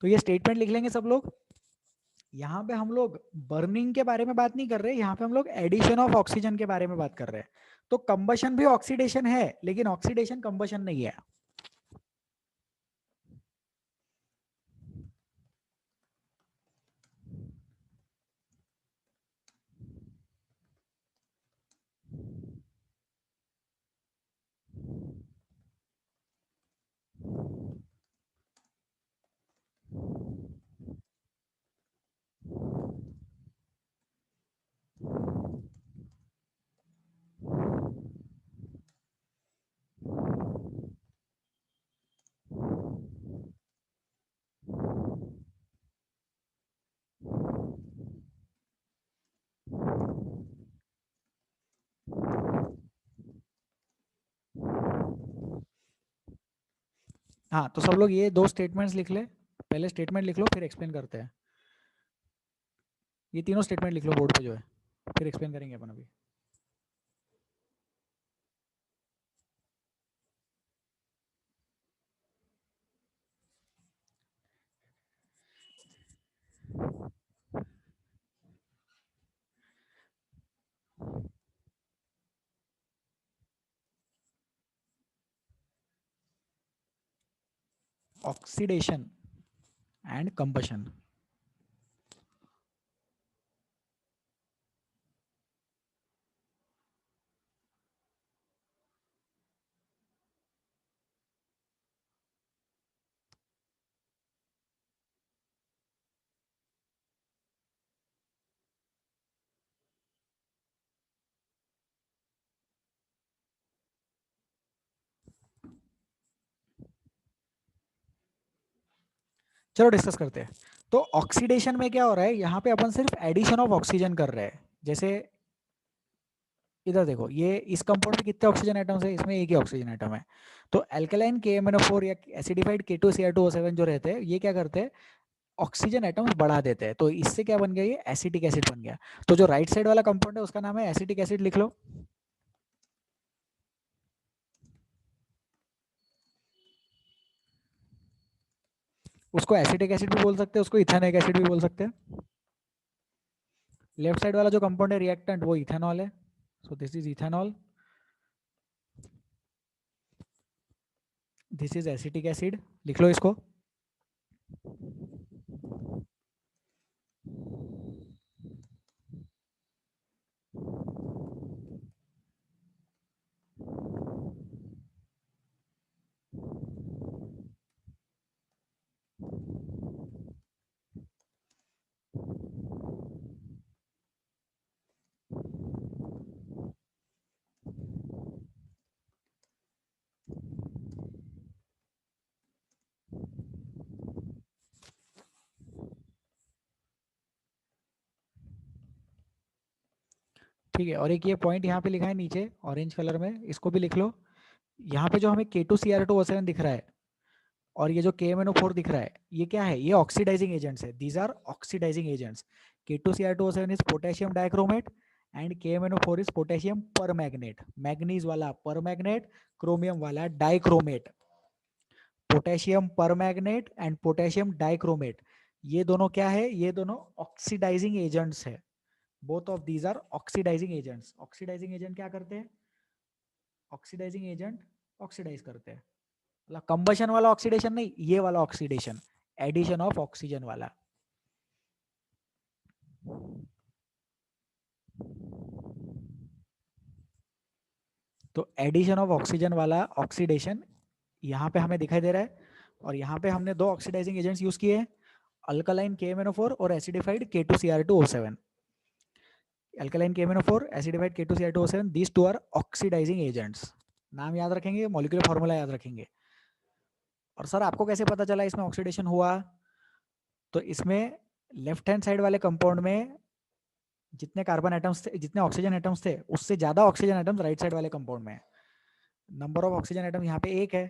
तो ये स्टेटमेंट लिख लेंगे सब लोग। यहाँ पे हम लोग बर्निंग के बारे में बात नहीं कर रहे, यहाँ पे हम लोग एडिशन ऑफ ऑक्सीजन के बारे में बात कर रहे हैं। तो कंबशन भी ऑक्सीडेशन है, लेकिन ऑक्सीडेशन कंबशन नहीं है। हाँ, तो सब लोग ये दो स्टेटमेंट्स लिख ले, पहले स्टेटमेंट लिख लो फिर एक्सप्लेन करते हैं। ये तीनों स्टेटमेंट लिख लो बोर्ड पे जो है, फिर एक्सप्लेन करेंगे अपन अभी। Oxidation and combustion. चलो डिस्कस करते हैं। तो ऑक्सीडेशन में क्या हो रहा है, यहाँ पे अपन सिर्फ एडिशन ऑफ ऑक्सीजन कर रहे हैं। जैसे इधर देखो, ये इस कंपाउंड में कितने ऑक्सीजन एटम्स है, इसमें एक ही ऑक्सीजन एटम है। तो अल्कलाइन KMnO4 या एसिडिफाइड K2Cr2O7 जो रहते हैं, ये क्या करते हैं, ऑक्सीजन एटम्स बढ़ा देते हैं। तो इससे क्या बन गया, ये एसिटिक एसिड बन गया। तो जो राइट साइड वाला कंपाउंड है उसका नाम है एसिटिक एसिड, लिख लो। उसको एसिटिक एसिड भी बोल सकते हैं, उसको इथेनॉइक एसिड भी बोल सकते हैं। लेफ्ट साइड वाला जो कंपाउंड है रिएक्टेंट, वो इथेनॉल है। So this is ethanol, this is acetic acid, लिख लो इसको। ठीक है, और एक ये पॉइंट यहाँ पे लिखा है नीचे ऑरेंज कलर में, इसको भी लिख लो। यहाँ पे जो हमें K2Cr2O7 दिख रहा है और ये जो KMnO4 दिख रहा है, ये क्या है, ये ऑक्सीडाइजिंग एजेंट्स है। These are oxidising agents. K2Cr2O7 is potassium dichromate and KMnO4 is potassium permanganate. Manganese वाला परमैग्नेट, क्रोमियम वाला dichromate. Potassium permanganate and potassium dichromate, ये दोनों क्या है, ये दोनों ऑक्सीडाइजिंग एजेंट्स है। Both of these are oxidising agents. Oxidising agent क्या करते हैं, ऑक्सीडाइजिंग एजेंट ऑक्सीडाइज करते हैं। मतलब कंबशन वाला ऑक्सीडेशन नहीं, ये वाला ऑक्सीडेशन, एडिशन ऑफ ऑक्सीजन वाला। तो एडिशन ऑफ ऑक्सीजन वाला ऑक्सीडेशन यहाँ पे हमें दिखाई दे रहा है। और यहाँ पे हमने दो ऑक्सीडाइजिंग एजेंट्स यूज किए हैं, अल्कलाइन KMnO4 और acidified K2Cr2O7। Alkaline KMnO4, acidified K2Cr2O7, these two are oxidising agents. नाम याद रखेंगे, मॉलिक्यूलर फॉर्मूला याद रखेंगे। और सर आपको कैसे पता चला इसमें ऑक्सीडेशन हुआ, तो इसमें लेफ्ट हैंड साइड वाले कंपाउंड में जितने कार्बन एटम्स थे, जितने ऑक्सीजन एटम्स थे, उससे ज्यादा ऑक्सीजन एटम्स राइट साइड वाले कंपाउंड में है। नंबर ऑफ ऑक्सीजन एटम यहाँ पे एक है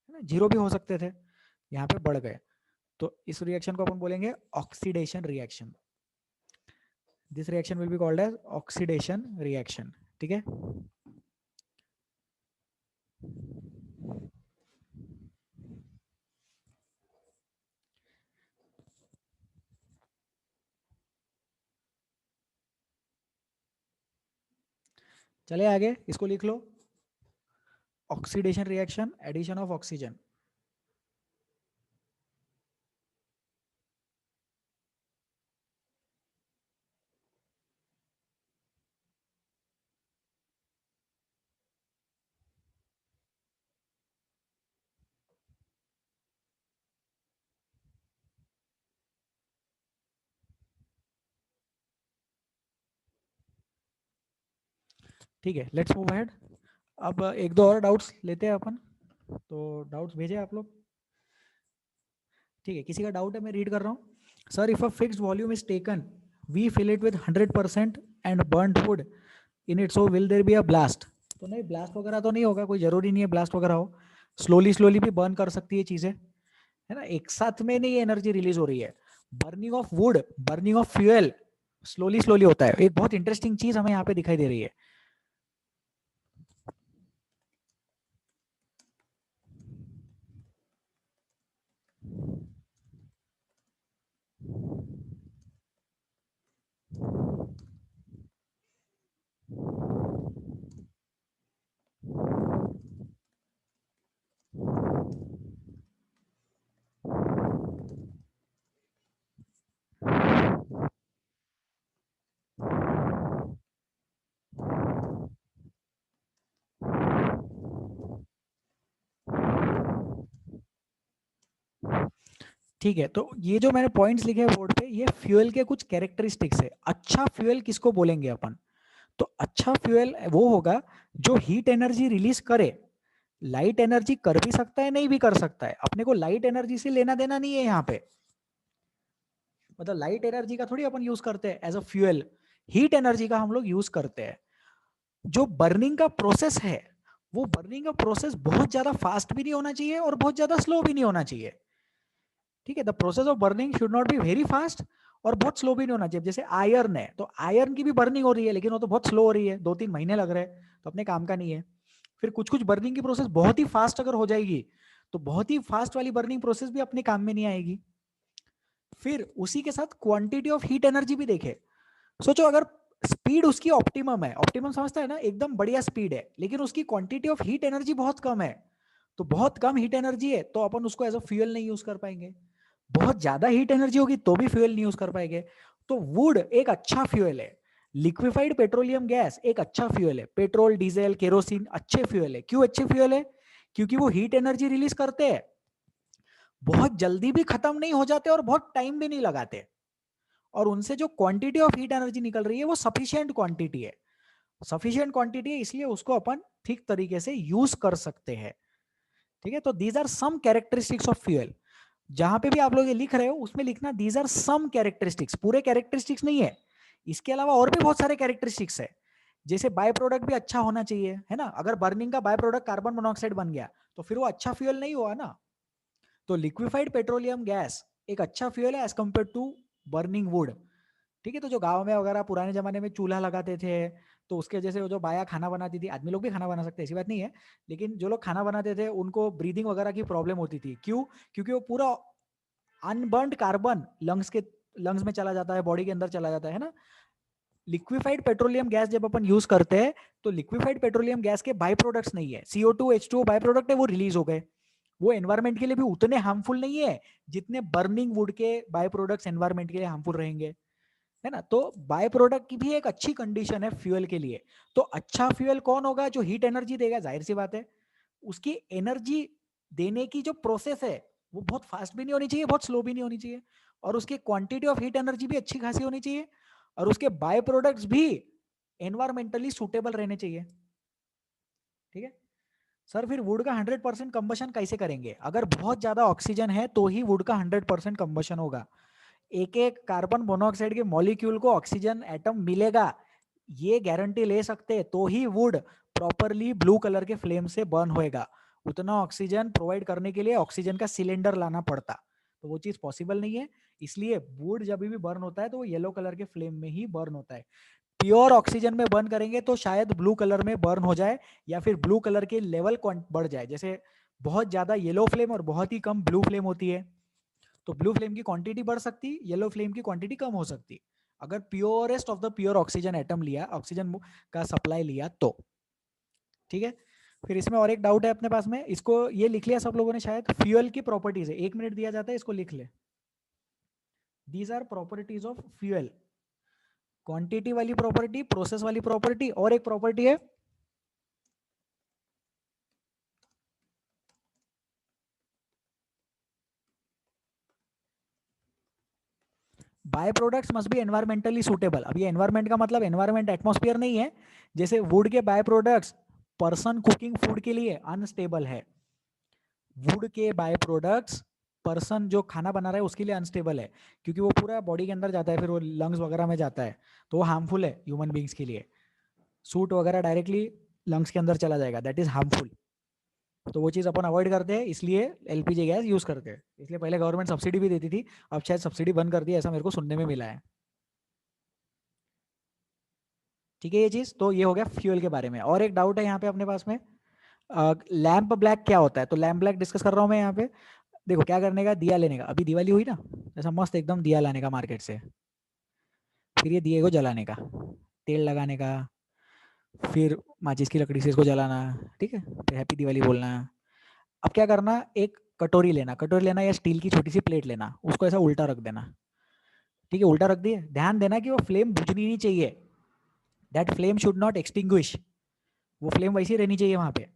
ना, जीरो भी हो सकते थे, यहाँ पे बढ़ गए। तो इस रिएक्शन को अपन बोलेंगे oxidation reaction. This reaction will be called as oxidation reaction. ठीक है, चले आगे, इसको लिख लो, oxidation reaction, addition of oxygen. ठीक है, लेट्स मूव अहेड। अब एक दो और डाउट्स लेते हैं अपन। तो डाउट्स भेजे आप लोग। ठीक है, किसी का डाउट है, मैं रीड कर रहा हूँ। Sir, if a fixed volume is taken, we fill it with 100% and burned wood in it, so will there be a blast. तो नहीं, ब्लास्ट वगैरह तो नहीं होगा, कोई जरूरी नहीं है ब्लास्ट वगैरह हो। स्लोली स्लोली भी बर्न कर सकती है चीजें, है ना, एक साथ में नहीं एनर्जी रिलीज हो रही है। Burning of would, burning of fuel slowly slowly होता है। एक बहुत इंटरेस्टिंग चीज हमें यहाँ पे दिखाई दे रही है। ठीक है, तो ये जो मैंने पॉइंट्स लिखे हैं बोर्ड पे, ये फ्यूल के कुछ कैरेक्टरिस्टिक्स है। अच्छा फ्यूल किसको बोलेंगे अपन? तो अच्छा फ्यूल वो होगा जो हीट एनर्जी रिलीज करे। लाइट एनर्जी कर भी सकता है, नहीं भी कर सकता है, अपने को लाइट एनर्जी से लेना देना नहीं है यहाँ पे। मतलब लाइट एनर्जी का थोड़ी अपन यूज करते हैं as a fuel, heat energy का हम लोग यूज करते हैं। जो बर्निंग का प्रोसेस है, वो बर्निंग का प्रोसेस बहुत ज्यादा फास्ट भी नहीं होना चाहिए और बहुत ज्यादा स्लो भी नहीं होना चाहिए। ठीक है, the process of burning should not be very fast और बहुत स्लो भी नहीं होना चाहिए। जैसे आयरन है, तो आयरन की भी बर्निंग हो रही है, लेकिन वो तो बहुत स्लो हो रही है, 2-3 महीने लग रहे हैं, तो अपने काम का नहीं है। फिर कुछ कुछ बर्निंग की प्रोसेस बहुत ही फास्ट अगर हो जाएगी, तो बहुत ही फास्ट वाली बर्निंग प्रोसेस भी अपने काम में नहीं आएगी। फिर उसी के साथ क्वांटिटी ऑफ हीट एनर्जी भी देखे। सोचो अगर स्पीड उसकी ऑप्टिमम है, ऑप्टिमम समझता है ना, एकदम बढ़िया स्पीड है, लेकिन उसकी क्वांटिटी ऑफ हीट एनर्जी बहुत कम है, तो बहुत कम हीट एनर्जी है तो अपन उसको एज अ फ्यूल नहीं यूज कर पाएंगे। बहुत ज्यादा हीट एनर्जी होगी तो भी फ्यूल नहीं यूज कर पाएंगे। तो वुड एक अच्छा फ्यूल है। लिक्विफाइड पेट्रोलियम गैस एक अच्छा फ्यूल है। पेट्रोल, डीजल, केरोसिन अच्छे फ्यूल है। क्यों अच्छे फ्यूल है? क्योंकि वो हीट एनर्जी रिलीज करते हैं, बहुत जल्दी भी खत्म नहीं हो जाते और बहुत टाइम भी नहीं लगाते, और उनसे जो क्वांटिटी ऑफ हीट एनर्जी निकल रही है वो सफिशिएंट क्वांटिटी है। सफिशिएंट क्वांटिटी है, इसलिए उसको अपन ठीक तरीके से यूज कर सकते हैं। ठीक है, तो these are some characteristics of fuel. जहां पे भी आप लोग ये लिख रहे हो उसमें लिखना दीज आर सम कैरेक्टरिस्टिक्स, पूरे कैरेक्टरिस्टिक्स नहीं है। इसके अलावा और भी बहुत सारे कैरेक्टरिस्टिक्स है। जैसे बाय प्रोडक्ट भी अच्छा होना चाहिए, है ना। अगर बर्निंग का बाय प्रोडक्ट कार्बन मोनोऑक्साइड बन गया तो फिर वो अच्छा फ्यूल नहीं हुआ ना। तो लिक्विफाइड पेट्रोलियम गैस एक अच्छा फ्यूल है as compare to burning wood. ठीक है, तो जो गांव में वगैरह पुराने जमाने में चूल्हा लगाते थे, तो उसके जैसे वो जो बाया खाना बनाती थी, आदमी लोग भी खाना बना सकते हैं, ऐसी बात नहीं है, लेकिन जो लोग खाना बनाते थे उनको ब्रीदिंग वगैरह की प्रॉब्लम होती थी। क्यों? क्योंकि वो पूरा अनबर्न्ड कार्बन लंग्स में चला जाता है, बॉडी के अंदर चला जाता है ना। लिक्विफाइड पेट्रोलियम गैस जब अपन यूज करते हैं, तो लिक्विफाइड पेट्रोलियम गैस के बाय प्रोडक्ट्स नहीं है, CO2 H2O बाय प्रोडक्ट है, वो रिलीज हो गए। वो एनवायरमेंट के लिए भी उतने हार्मफुल नहीं है जितने बर्निंग वुड के बाय प्रोडक्ट्स एनवायरमेंट के लिए हार्मफुल रहेंगे, है ना। तो बाय प्रोडक्ट की भी एक अच्छी कंडीशन है फ्यूल के लिए। तो अच्छा फ्यूल कौन होगा? जो हीट एनर्जी देगा, जाहिर सी बात है। उसकी एनर्जी देने की जो प्रोसेस है वो बहुत फास्ट भी नहीं होनी चाहिए, बहुत स्लो भी नहीं होनी चाहिए, और उसकी क्वांटिटी ऑफ हीट एनर्जी भी अच्छी खासी होनी चाहिए, और उसके बाय प्रोडक्ट्स भी एनवायरमेंटली सुटेबल रहने चाहिए। ठीक है सर, फिर वुड का 100% कंबशन कैसे करेंगे? अगर बहुत ज्यादा ऑक्सीजन है तो ही वुड का 100% कंबशन होगा। एक एक कार्बन मोनोऑक्साइड के मॉलिक्यूल को ऑक्सीजन एटम मिलेगा, ये गारंटी ले सकते हैं, तो he would properly blue colour के फ्लेम से बर्न होएगा। उतना ऑक्सीजन प्रोवाइड करने के लिए ऑक्सीजन का सिलेंडर लाना पड़ता, तो वो चीज पॉसिबल नहीं है। इसलिए वुड जब भी बर्न होता है तो वो येलो कलर के फ्लेम में ही बर्न होता है। प्योर ऑक्सीजन में बर्न करेंगे तो शायद ब्लू कलर में बर्न हो जाए, या फिर ब्लू कलर के लेवल बढ़ जाए। जैसे बहुत ज्यादा येलो फ्लेम और बहुत ही कम ब्लू फ्लेम होती है, तो ब्लू फ्लेम की क्वांटिटी बढ़ सकती, येलो फ्लेम की क्वांटिटी कम हो सकती, अगर purest of the pure oxygen atom लिया, ऑक्सीजन का सप्लाई लिया तो। ठीक है, फिर इसमें और एक डाउट है अपने पास में, इसको ये लिख लिया सब लोगों ने शायद, फ्यूल की प्रॉपर्टीज है, 1 मिनट दिया जाता है, इसको लिख ले। These are properties of fuel. Quantity वाली प्रॉपर्टी, प्रोसेस वाली प्रॉपर्टी, और एक प्रॉपर्टी है by products must be environmentally suitable. अब ये एनवायरमेंट का मतलब एनवायरमेंट एटमॉस्फेयर नहीं है। जैसे वुड के by products person cooking food के लिए अनस्टेबल है, वुड के बाय प्रोडक्ट्स पर्सन जो खाना बना रहा है उसके लिए अनस्टेबल है, क्योंकि वो पूरा बॉडी के अंदर जाता है, फिर वो लंग्स वगैरह में जाता है, तो वो हार्मफुल है ह्यूमन बींग्स के लिए। सूट वगैरह डायरेक्टली लंग्स के अंदर चला जाएगा, दैट इज हार्मफुल। तो वो चीज़ अपन अवॉइड करते हैं, इसलिए LPG गैस यूज़ करते हैं। इसलिए पहले गवर्नमेंट सब्सिडी भी देती थी, अब शायद सब्सिडी बंद कर दी, ऐसा मेरे को सुनने में मिला है। ठीक है, ये चीज़ तो ये हो गया फ्यूल के बारे में। और एक डाउट है यहाँ पे अपने पास में, लैम्प ब्लैक क्या होता है? तो लैम्प ब्लैक डिस्कस कर रहा हूँ मैं यहाँ पे। देखो क्या करने का, दिया लेने का, अभी दिवाली हुई ना, ऐसा मस्त एकदम दिया लाने का मार्केट से, फिर ये दिए को जलाने का, तेल लगाने का, फिर माचिस की लकड़ी से इसको जलाना, ठीक है, फिर हैप्पी दिवाली बोलना। अब क्या करना, एक कटोरी लेना या स्टील की छोटी सी प्लेट लेना, उसको ऐसा उल्टा रख देना। ठीक है, उल्टा रख दिए, ध्यान देना कि वो फ्लेम बुझनी नहीं चाहिए, that flame should not extinguish, वो फ्लेम वैसी रहनी चाहिए वहां पे।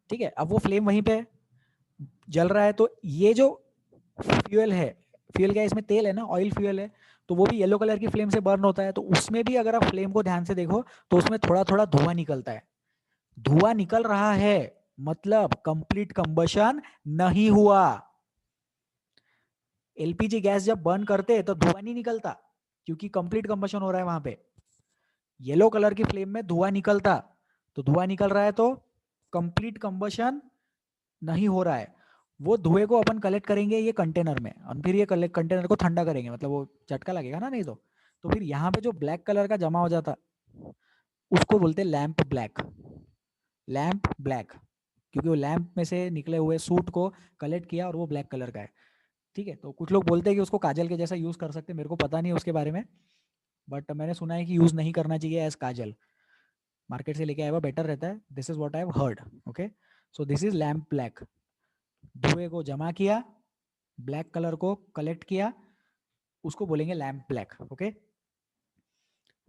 ठीक है, अब वो फ्लेम वहीं पे जल रहा है, तो ये जो फ्यूल है, फ्यूल क्या है, इसमें तेल है ना, ऑयल फ्यूल है, तो वो भी येलो कलर की फ्लेम से बर्न होता है। तो उसमें भी अगर आप फ्लेम को ध्यान से देखो तो उसमें थोड़ा थोड़ा धुआं निकलता है। धुआं निकल रहा है मतलब कंप्लीट कंबशन नहीं हुआ। एलपीजी गैस जब बर्न करते हैं तो धुआं नहीं निकलता, क्योंकि कंप्लीट कंबशन हो रहा है वहां पे। येलो कलर की फ्लेम में धुआं निकलता, तो धुआं निकल रहा है तो कंप्लीट कंबशन नहीं हो रहा है। वो धुएं को अपन कलेक्ट करेंगे ये कंटेनर में, और फिर ये कंटेनर को ठंडा करेंगे, मतलब वो झटका लगेगा ना, नहीं तो फिर यहाँ पे जो ब्लैक कलर का जमा हो जाता उसको बोलते हैं लैंप ब्लैक। लैंप ब्लैक, क्योंकि वो लैंप में से निकले हुए सूट को कलेक्ट किया और वो ब्लैक कलर का है। ठीक है, तो कुछ लोग बोलते हैं कि उसको काजल के जैसा यूज कर सकते हैं, मेरे को पता नहीं है उसके बारे में, बट मैंने सुना है कि यूज नहीं करना चाहिए एज काजल। मार्केट से लेके आया हुआ बेटर रहता है, this is what I have heard. Okay, so this is lamp black. धुएं को जमा किया, ब्लैक कलर को कलेक्ट किया, उसको बोलेंगे लैंप ब्लैक। ओके,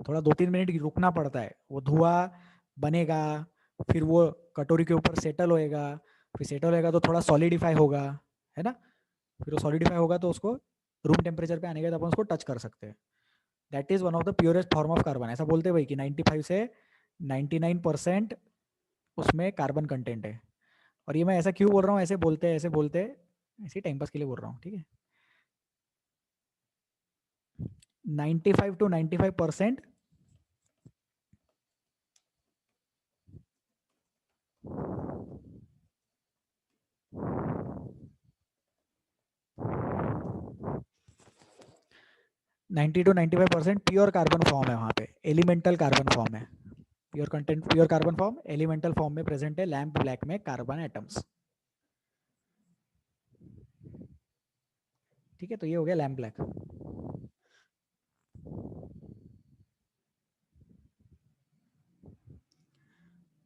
थोड़ा 2-3 मिनट रुकना पड़ता है, वो धुआं बनेगा, फिर वो कटोरी के ऊपर सेटल होएगा, फिर सेटल होएगा तो थोड़ा सॉलिडिफाई होगा, है ना। फिर वो सॉलिडिफाई होगा तो उसको रूम टेम्परेचर पे आने के बाद अपन उसको टच कर सकते हैं। That is one of the purest form of carbon. ऐसा बोलते हैं भाई कि 95 से 99% उसमें कार्बन कंटेंट है। और ये मैं ऐसा क्यों बोल रहा हूँ, ऐसे बोलते हैं, ऐसे टाइम पास के लिए बोल रहा हूँ, ठीक है। 95 to 95%। 90 to 95% pure carbon form है वहाँ पे, एलिमेंटल कार्बन फॉर्म है। Pure content, pure carbon form elemental form में प्रेजेंट है लैंप ब्लैक में कार्बन एटम्स। ठीक है, तो ये हो गया लैंप ब्लैक।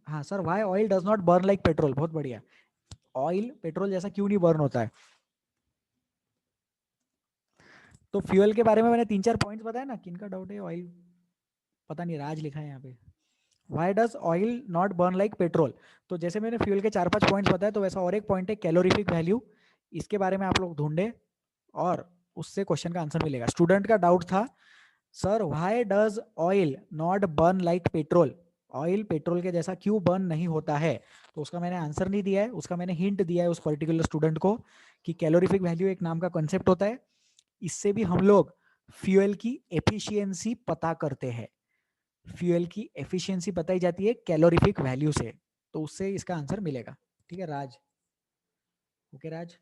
हाँ sir, why oil does not burn like petrol, बहुत बढ़िया। ऑयल पेट्रोल जैसा क्यों नहीं बर्न होता है? तो फ्यूल के बारे में मैंने 3-4 पॉइंट्स बताया ना, किनका डाउट है ऑयल, पता नहीं, राज लिखा है यहाँ पे। Why does oil not burn like petrol? तो जैसे मैंने फ्यूल के 4-5 पॉइंट्स बताए, तो वैसा और एक पॉइंट है कैलोरीफिक वैल्यू। इसके बारे में आप लोग ढूंढे और उससे क्वेश्चन का आंसर मिलेगा। स्टूडेंट का डाउट था, sir why does oil not burn like petrol, oil petrol के जैसा क्यों बर्न नहीं होता है? तो उसका मैंने आंसर नहीं दिया है, उसका मैंने हिंट दिया है उस पर्टिकुलर स्टूडेंट को कि कैलोरीफिक वैल्यू एक नाम का कॉन्सेप्ट होता है। इससे भी हम लोग फ्यूल की एफिशिएंसी पता करते हैं। फ्यूल की एफिशिएंसी बताई जाती है कैलोरीफिक वैल्यू से, तो उससे इसका आंसर मिलेगा। ठीक है राज, ओके राज।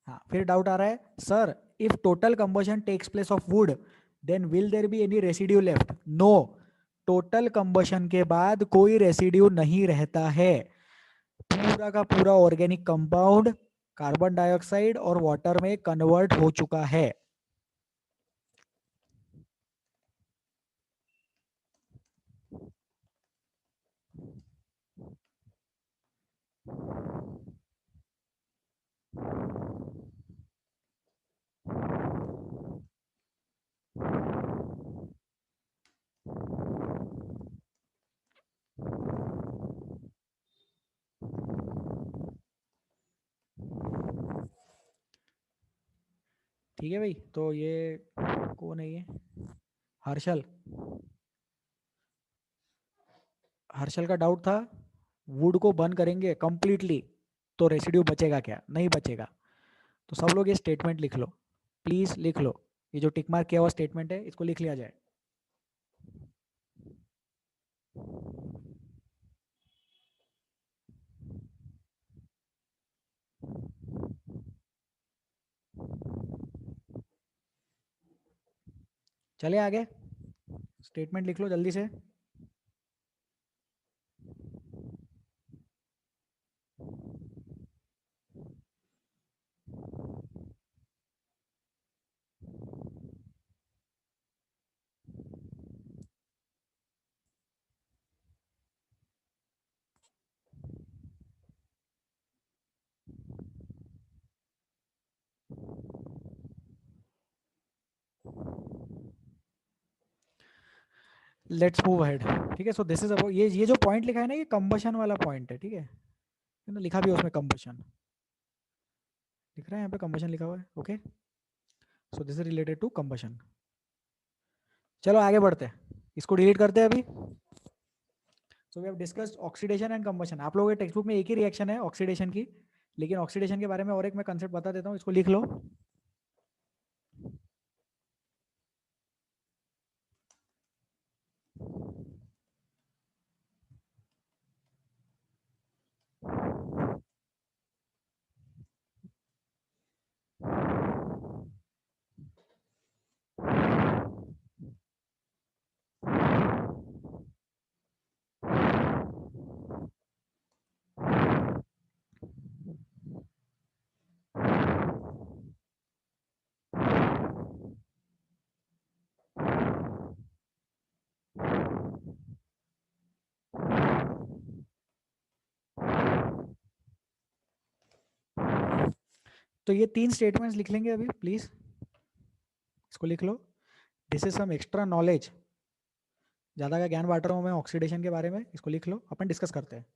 हाँ, फिर डाउट आ रहा है, sir if total combustion takes place of wood then will there be any residue left? No, total combustion के बाद कोई रेसिड्यू नहीं रहता है। पूरा का पूरा ऑर्गेनिक कंपाउंड कार्बन डाइऑक्साइड और वाटर में कन्वर्ट हो चुका है। ठीक है भाई, तो ये कौन है ये, हर्षल। हर्षल का डाउट था, वुड को बर्न करेंगे कंप्लीटली तो रेसिड्यू बचेगा क्या? नहीं बचेगा। तो सब लोग ये स्टेटमेंट लिख लो, प्लीज लिख लो। ये जो टिक मार्क किया हुआ स्टेटमेंट है इसको लिख लिया जाए। चले आगे, स्टेटमेंट लिख लो जल्दी से। Let's move ahead. ठीक है, सो दिस इज अबाउट, ये जो पॉइंट लिखा है ना, ये कंबशन वाला पॉइंट है, ठीक है। ना, लिखा भी है उसमें कंबशन, दिख रहा है यहाँ पे कंबशन लिखा हुआ है। Okay, so this is related to combustion. चलो आगे बढ़ते हैं, इसको डिलीट करते हैं अभी। So we have discussed oxidation and combustion. आप लोगों के टेक्स्ट बुक में एक ही रिएक्शन है ऑक्सीडेशन की, लेकिन ऑक्सीडेशन के बारे में और एक मैं कंसेप्ट बता देता हूँ, इसको लिख लो। तो ये 3 स्टेटमेंट्स लिख लेंगे अभी प्लीज, इसको लिख लो। This is some extra knowledge, ज़्यादा का ज्ञान बांट रहा हूँ मैं ऑक्सीडेशन के बारे में, इसको लिख लो, अपन डिस्कस करते हैं।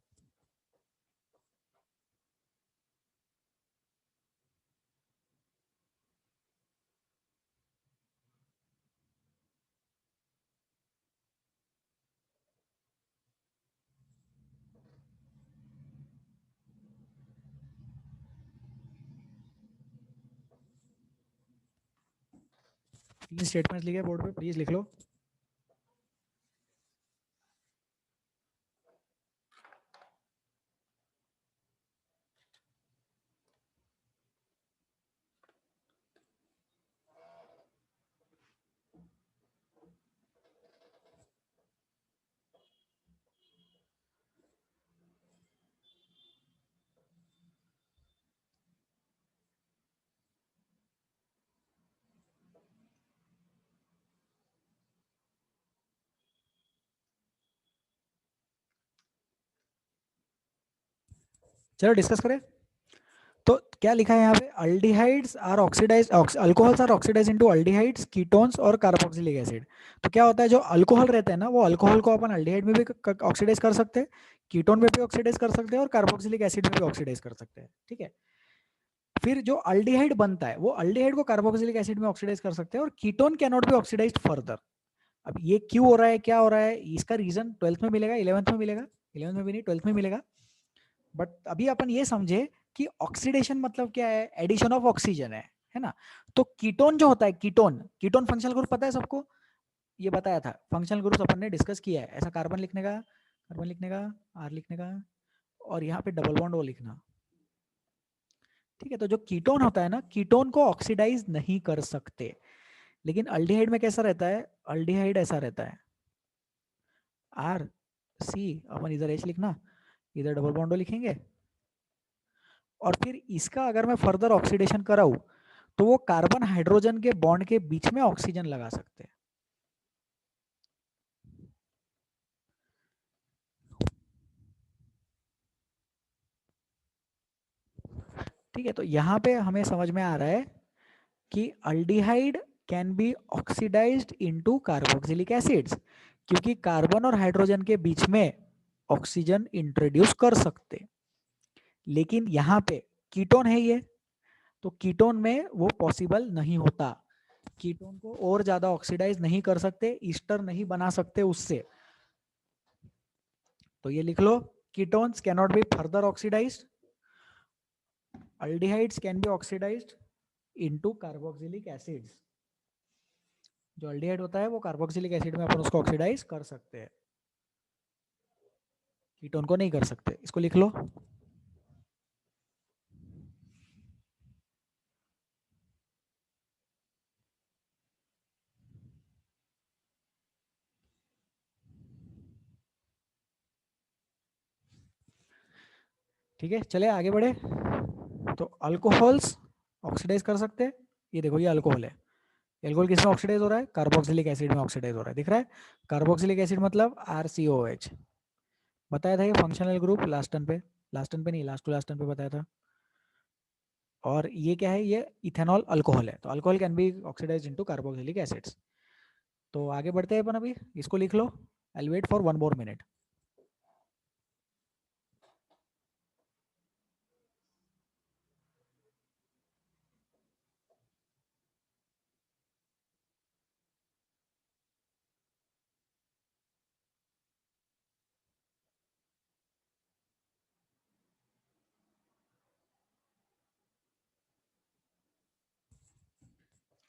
तीन स्टेटमेंट्स लिखे बोर्ड पे, प्लीज लिख लो। चलो डिस्कस करें। तो क्या लिखा है यहाँ पे, aldehydes are oxidise, alcohols are oxidise into aldehydes, ketones और कार्बोक्सिलिक एसिड। तो क्या होता है, जो अल्कोहल रहते हैं ना, वो अल्कोहल को अपन अल्डिहाइड में भी ऑक्सीडाइज कर सकते हैं, कीटोन में भी ऑक्सीडाइज कर सकते हैं, और कार्बोक्सिलिक एसिड में भी ऑक्सीडाइज कर सकते हैं। ठीक है, फिर जो अल्डिहाइड बनता है वो अल्डिहाइड को कार्बोक्सिलिक एसिड में ऑक्सीडाइज कर सकते हैं, और ketone can not be oxidised further. अब ये क्यों हो रहा है, क्या हो रहा है, इसका रीजन 12th में मिलेगा, 11th में मिलेगा, 11th में भी नहीं 12th में मिलेगा। बट अभी अपन ये समझे कि ऑक्सीडेशन मतलब क्या है, एडिशन ऑफ ऑक्सीजन है ना। तो कीटोन जो होता है, कीटोन, कीटोन फंक्शनल ग्रुप पता है सबको, ये बताया था, फंक्शनल ग्रुप अपन ने डिस्कस किया है, ऐसा कार्बन लिखने का, कार्बन लिखने का, आर लिखने का, और यहाँ पे डबल बॉन्ड ओ लिखना। ठीक है, तो जो कीटोन होता है ना, कीटोन को ऑक्सीडाइज नहीं कर सकते, लेकिन अल्डिहाइड में कैसा रहता है, अल्डिहाइड ऐसा रहता है, आर सी, अपन इधर एच लिखना, इधर डबल बॉन्ड ओ लिखेंगे, और फिर इसका अगर मैं फर्दर ऑक्सीडेशन कराऊं तो वो कार्बन हाइड्रोजन के बॉन्ड के बीच में ऑक्सीजन लगा सकते हैं। ठीक है, तो यहाँ पे हमें समझ में आ रहा है कि aldehyde can be oxidised into carboxylic acids, क्योंकि कार्बन और हाइड्रोजन के बीच में ऑक्सीजन इंट्रोड्यूस कर सकते, लेकिन यहाँ पे कीटोन है ये, तो कीटोन में वो पॉसिबल नहीं होता, कीटोन को और ज्यादा ऑक्सीडाइज नहीं कर सकते, ईस्टर नहीं बना सकते उससे। तो ये लिख लो, ketones can not be further oxidized, aldehydes can be oxidized into carboxylic acids। जो अल्डिहाइड होता है वो कार्बोक्सिलिक एसिड में अपन उसको ऑक्सीडाइज कर सकते हैं, कीटोन को नहीं कर सकते, इसको लिख लो। ठीक है, चले आगे बढ़े। तो अल्कोहल्स ऑक्सीडाइज कर सकते हैं, ये देखो ये अल्कोहल है, एल्कोहल किसमें ऑक्सीडाइज हो रहा है, कार्बोक्सिलिक एसिड में ऑक्सीडाइज हो रहा है, दिख रहा है, कार्बोक्सिलिक एसिड मतलब RCOH, बताया था ये फंक्शनल ग्रुप लास्ट टर्न पे, लास्ट टर्न पे नहीं, लास्ट टू लास्ट टर्न पे बताया था। और ये क्या है, ये इथेनॉल अल्कोहल है, तो alcohol can be oxidize into carboxylic acids. तो आगे बढ़ते हैं अपन अभी, इसको लिख लो, I will wait for 1 more minute।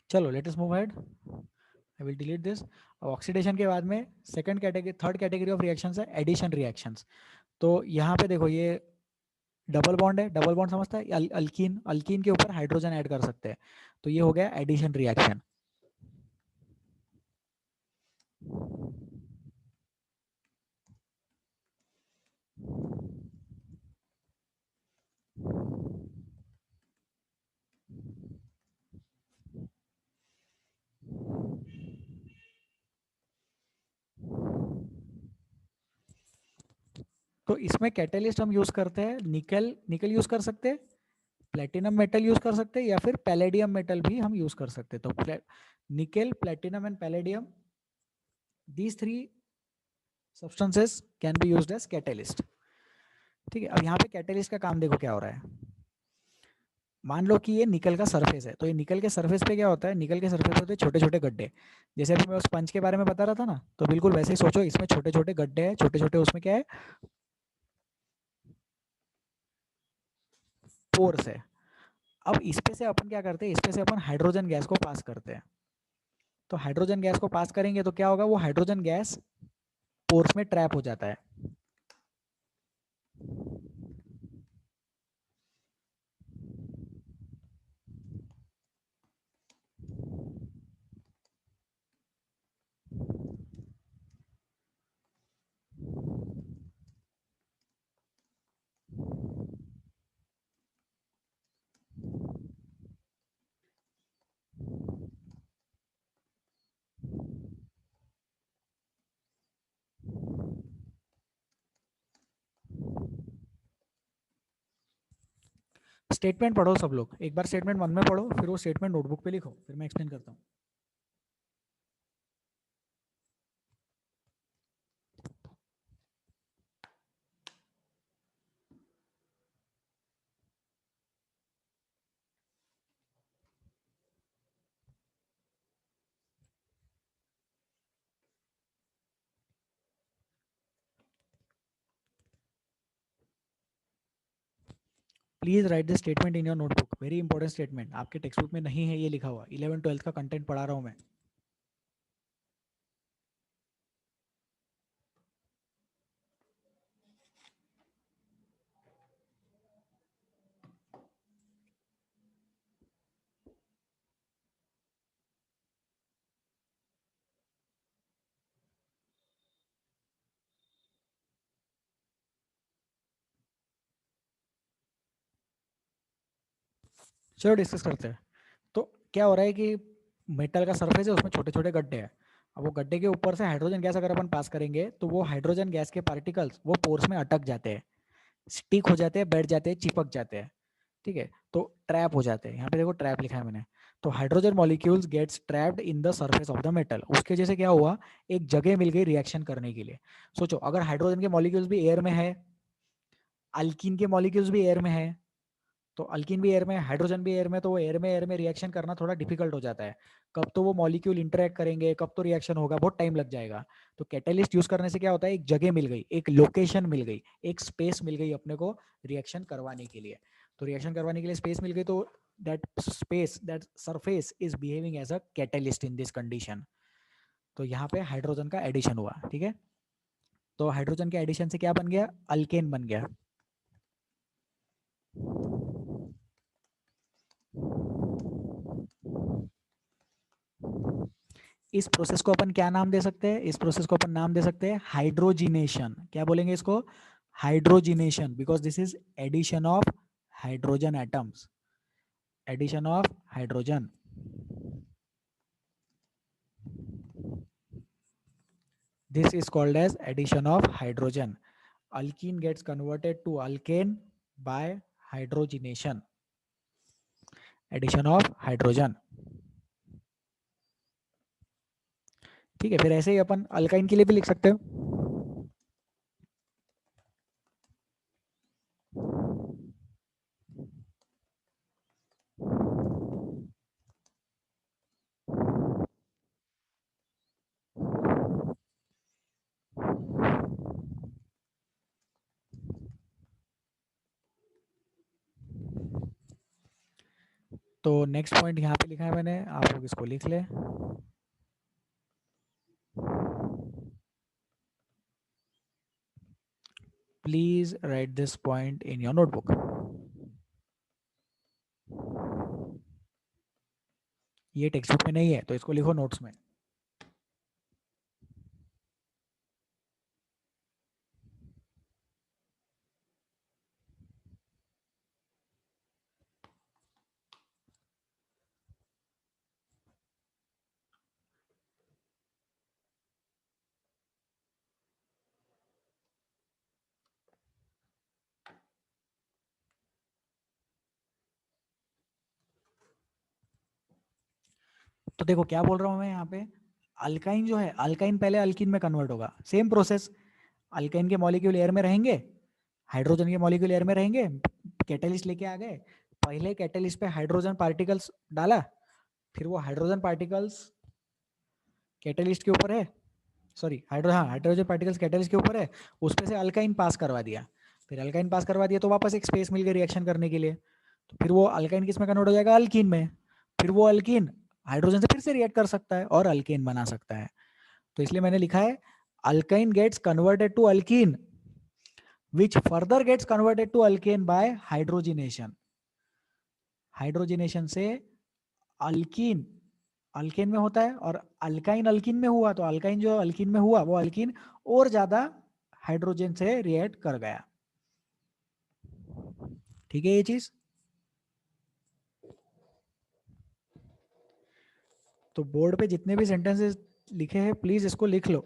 चलो let us move ahead, I will delete this. Oxidation के बाद में second category, third category of reactions है एडिशन रिएक्शंस। तो यहाँ पे देखो ये डबल बॉन्ड है, डबल बॉन्ड समझता है, अल्कीन, अल्कीन के ऊपर हाइड्रोजन ऐड कर सकते हैं, तो ये हो गया एडिशन रिएक्शन। तो इसमें कैटेलिस्ट हम यूज करते हैं निकल, निकल यूज कर सकते हैं, प्लेटिनम मेटल यूज कर सकते हैं, या फिर पैलेडियम मेटल भी हम यूज कर सकते हैं। तो nickel, platinum and palladium, these three substances can be used as catalyst. ठीक है, अब यहाँ पे कैटेलिस्ट का काम देखो क्या हो रहा है। मान लो कि ये निकल का सरफेस है, तो ये निकल के सरफेस पे क्या होता है, निकल के सरफेस पे होते हैं छोटे छोटे गड्ढे। जैसे अभी मैं उस पंच के बारे में बता रहा था ना, तो बिल्कुल वैसे ही सोचो, इसमें छोटे छोटे गड्ढे हैं, छोटे छोटे उसमें क्या है, पोर्स है। अब इस पे से अपन क्या करते हैं, इस पे से अपन हाइड्रोजन गैस को पास करते हैं। तो हाइड्रोजन गैस को पास करेंगे तो क्या होगा, वो हाइड्रोजन गैस पोर्स में ट्रैप हो जाता है। स्टेटमेंट पढ़ो सब लोग, एक बार स्टेटमेंट 1 में पढ़ो, फिर वो स्टेटमेंट नोटबुक पे लिखो, फिर मैं एक्सप्लेन करता हूँ। Please right the statement in your notebook, very important statement, आपके टेक्स्ट बुक में नहीं है ये लिखा हुआ, 11 12 का कंटेंट पढ़ा रहा हूँ मैं। चलो डिस्कस करते हैं। तो क्या हो रहा है कि मेटल का सरफेस है, उसमें छोटे छोटे गड्ढे हैं। अब वो गड्ढे के ऊपर से हाइड्रोजन गैस अगर अपन पास करेंगे, तो वो हाइड्रोजन गैस के पार्टिकल्स वो पोर्स में अटक जाते हैं, स्टिक हो जाते हैं, बैठ जाते हैं, चिपक जाते हैं। ठीक है, तो ट्रैप हो जाते हैं, यहाँ पे देखो ट्रैप लिखा है मैंने। तो hydrogen molecules gets trapped in the surface of the metal, उसके वजह से क्या हुआ, एक जगह मिल गई रिएक्शन करने के लिए। सोचो अगर हाइड्रोजन के मॉलिक्यूल्स भी एयर में है, अल्कीन के मॉलिक्यूल्स भी एयर में है, तो अल्कीन भी एयर में, हाइड्रोजन भी एयर में, तो वो एयर में रिएक्शन करना थोड़ा डिफिकल्ट हो जाता है। कब तो वो मॉलिक्यूल इंटरेक्ट करेंगे, कब तो रिएक्शन होगा, बहुत टाइम लग जाएगा। तो कैटेलिस्ट यूज करने से क्या होता है, एक जगह मिल गई, एक लोकेशन मिल गई, एक स्पेस मिल गई अपने को रिएक्शन करवाने के लिए। तो रिएक्शन करवाने के लिए स्पेस मिल गई, तो that space, that surface is behaving as a catalyst in this condition. तो यहाँ पे हाइड्रोजन का एडिशन हुआ। ठीक है, तो हाइड्रोजन के एडिशन से क्या बन गया, अल्केन बन गया। इस प्रोसेस को अपन क्या नाम दे सकते हैं, इस प्रोसेस को अपन नाम दे सकते हैं हाइड्रोजिनेशन। क्या बोलेंगे इसको, hydrogenation, because this is addition of hydrogen atoms, addition of hydrogen. This is called as addition of hydrogen. Alkene gets converted to alkane by hydrogenation. Addition of hydrogen. ठीक है, फिर ऐसे ही अपन अल्काइन के लिए भी लिख सकते हो। तो नेक्स्ट पॉइंट यहाँ पे लिखा है मैंने, आप लोग इसको लिख ले। Please write this point in your notebook. ये टेक्स्ट बुक में नहीं है तो इसको लिखो नोट्स में। तो देखो क्या बोल रहा हूँ मैं यहाँ पे, अल्काइन जो है, अल्काइन पहले अल्कीन में कन्वर्ट होगा, सेम प्रोसेस। अल्काइन के मॉलिक्यूल एयर में रहेंगे, हाइड्रोजन के मॉलिक्यूल एयर में रहेंगे, कैटलिस्ट लेके आ गए, पहले कैटलिस्ट पे हाइड्रोजन पार्टिकल्स डाला, फिर वो हाइड्रोजन पार्टिकल्स कैटलिस्ट के ऊपर है, सॉरी हाइड्रोजन पार्टिकल्स कैटलिस्ट के ऊपर है, उस पे से अल्काइन पास करवा दिया, फिर अल्काइन पास करवा दिया तो वापस एक स्पेस मिल गई रिएक्शन करने के लिए, तो फिर वो अल्काइन किस में कन्वर्ट हो जाएगा, अल्कीन में। फिर वो अल्कीन हाइड्रोजन से फिर से रिएक्ट कर सकता है और अल्केन बना सकता है। तो इसलिए मैंने लिखा है alkyne gets converted to alkene which further gets converted to alkane by hydrogenation. Hydrogenation से अल्कीन अल्केन में होता है, और अल्काइन अल्कीन में हुआ तो अल्काइन जो अल्कीन में हुआ वो अल्कीन और ज्यादा हाइड्रोजन से रिएक्ट कर गया। ठीक है ये चीज। तो बोर्ड पे जितने भी सेंटेंसेस लिखे हैं प्लीज इसको लिख लो।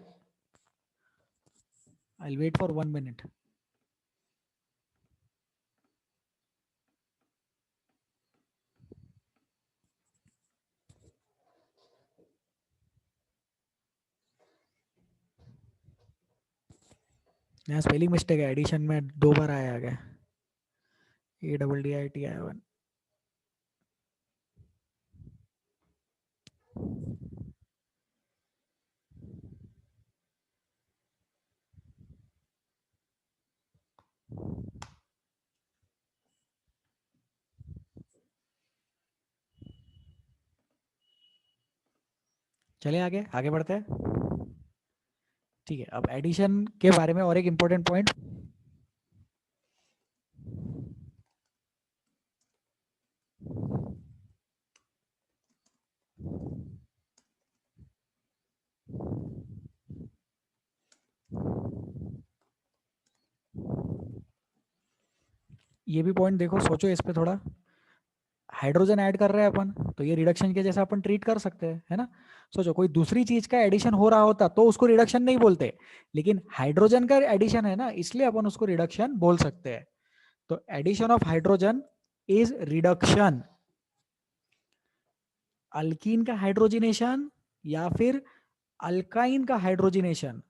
I wait for 1 minute. यहाँ स्पेलिंग मिस्टेक है, एडिशन में 2 बार आया गया, ADDIT। चले आगे आगे बढ़ते हैं। ठीक है, अब एडिशन के बारे में और एक इंपॉर्टेंट पॉइंट। ये भी पॉइंट देखो, सोचो इस पे थोड़ा। हाइड्रोजन ऐड कर रहे हैं अपन तो ये रिडक्शन के जैसा अपन ट्रीट कर सकते हैं, है ना। सोचो कोई दूसरी चीज का एडिशन हो रहा होता तो उसको रिडक्शन नहीं बोलते, लेकिन हाइड्रोजन का एडिशन है ना, इसलिए अपन उसको रिडक्शन बोल सकते हैं। तो addition of hydrogen is reduction. Alkene का हाइड्रोजिनेशन या फिर अल्काइन का हाइड्रोजिनेशन,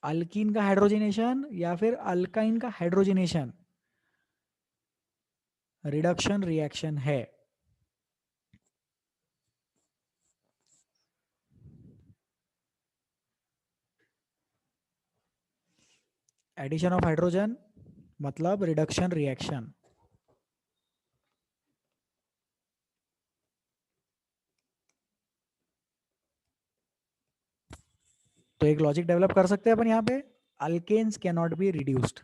अल्कीन का हाइड्रोजिनेशन या फिर अल्काइन का हाइड्रोजिनेशन रिडक्शन रिएक्शन है। एडिशन ऑफ हाइड्रोजन मतलब रिडक्शन रिएक्शन। तो एक लॉजिक डेवलप कर सकते हैं अपन यहाँ पे, alkanes can not be reduced,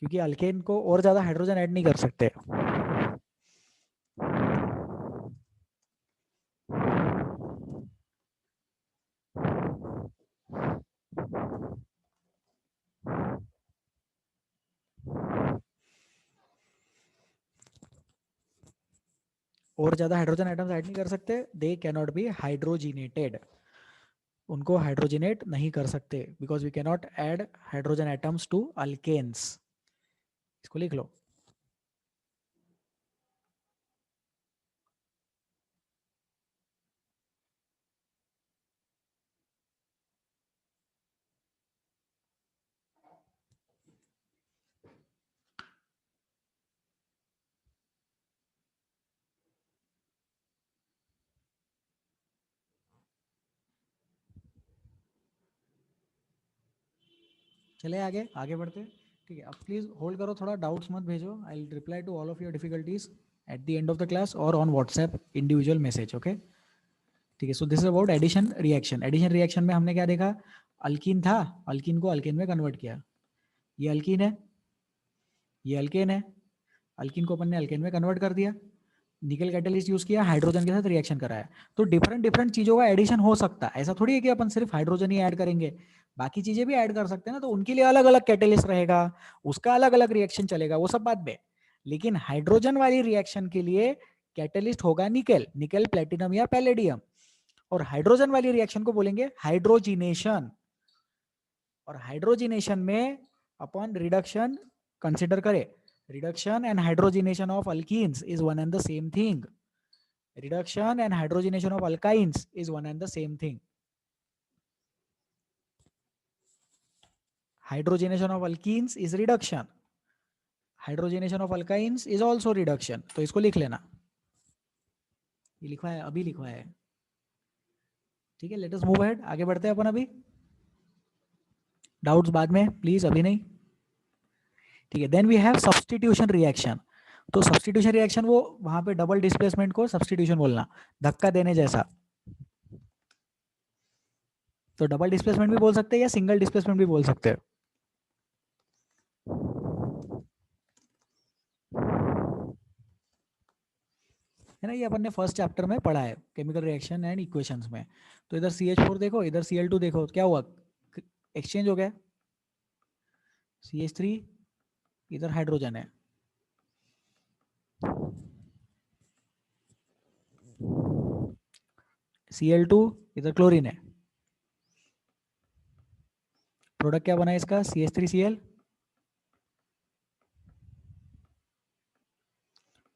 क्योंकि अल्केन को और ज्यादा हाइड्रोजन ऐड नहीं कर सकते। और ज्यादा हाइड्रोजन आइटम्स ऐड नहीं कर सकते, they can not be hydrogenated, उनको हाइड्रोजिनेट नहीं कर सकते, because we can not add hydrogen items to alkanes. इसको लिख लो। चले आगे आगे बढ़ते हैं। ठीक है, अब प्लीज होल्ड करो, थोड़ा डाउट्स मत भेजो, I will reply to all of your difficulties at the end of the class और on WhatsApp individual message. Okay, ठीक है। So this is about addition reaction. Addition reaction में हमने क्या देखा, अल्कीन था, अल्कीन को अल्केन में कन्वर्ट किया, ये अल्कीन है, ये अल्केन है, अल्कीन को अपन ने अल्केन में कन्वर्ट कर दिया, निकल कैटलिस्ट यूज किया, हाइड्रोजन के साथ रिएक्शन कराया। तो डिफरेंट डिफरेंट चीजों का एडिशन हो सकता है, ऐसा थोड़ी है कि अपन सिर्फ हाइड्रोजन ही ऐड करेंगे, बाकी चीजें भी ऐड कर सकते हैं ना, तो उनके लिए अलग अलग कैटलिस्ट रहेगा, उसका अलग अलग रिएक्शन चलेगा, वो सब बाद में। लेकिन हाइड्रोजन वाली रिएक्शन के लिए कैटलिस्ट होगा निकेल, निकेल प्लेटिनम या पैलेडियम, और हाइड्रोजन वाली रिएक्शन को बोलेंगे हाइड्रोजिनेशन। और हाइड्रोजिनेशन में अपन रिडक्शन कंसिडर करें, reduction and hydrogenation of alkenes is one and the same thing. Reduction and hydrogenation of alkynes is one and the same thing. Hydrogenation of alkenes is reduction, hydrogenation of alkynes is also reduction. तो इसको लिख लेना, ये लिखवा है, अभी लिखवा है। ठीक है, लेट अस मूव अहेड, आगे बढ़ते हैं अपन अभी, डाउट्स बाद में प्लीज, अभी नहीं। ठीक है, then we have substitution reaction. तो सब्स्टिट्यूशन रिएक्शन वो वहां पे डबल डिस्प्लेसमेंट को सब्स्टिट्यूशन बोलना, धक्का देने जैसा। तो डबल डिस्प्लेसमेंट भी बोल सकते हैं या सिंगल डिस्प्लेसमेंट भी बोल सकते हैं। है ना, ये अपन ने फर्स्ट चैप्टर में पढ़ा है केमिकल रिएक्शन एंड इक्वेशंस में। तो इधर CH4 देखो, इधर Cl2 देखो, क्या हुआ, एक्सचेंज हो गया, CH3 इधर हाइड्रोजन है, Cl2 इधर क्लोरीन है, प्रोडक्ट क्या बना है इसका, CH3Cl,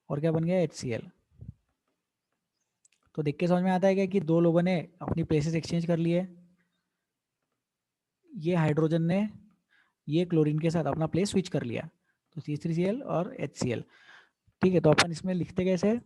और क्या बन गया, HCl। तो देख के समझ में आता है क्या कि दो लोगों ने अपनी प्लेसेस एक्सचेंज कर लिए, ये हाइड्रोजन ने ये क्लोरीन के साथ अपना प्लेस स्विच कर लिया, तो CH3Cl और HCl। ठीक है, तो अपन इसमें लिखते कैसे,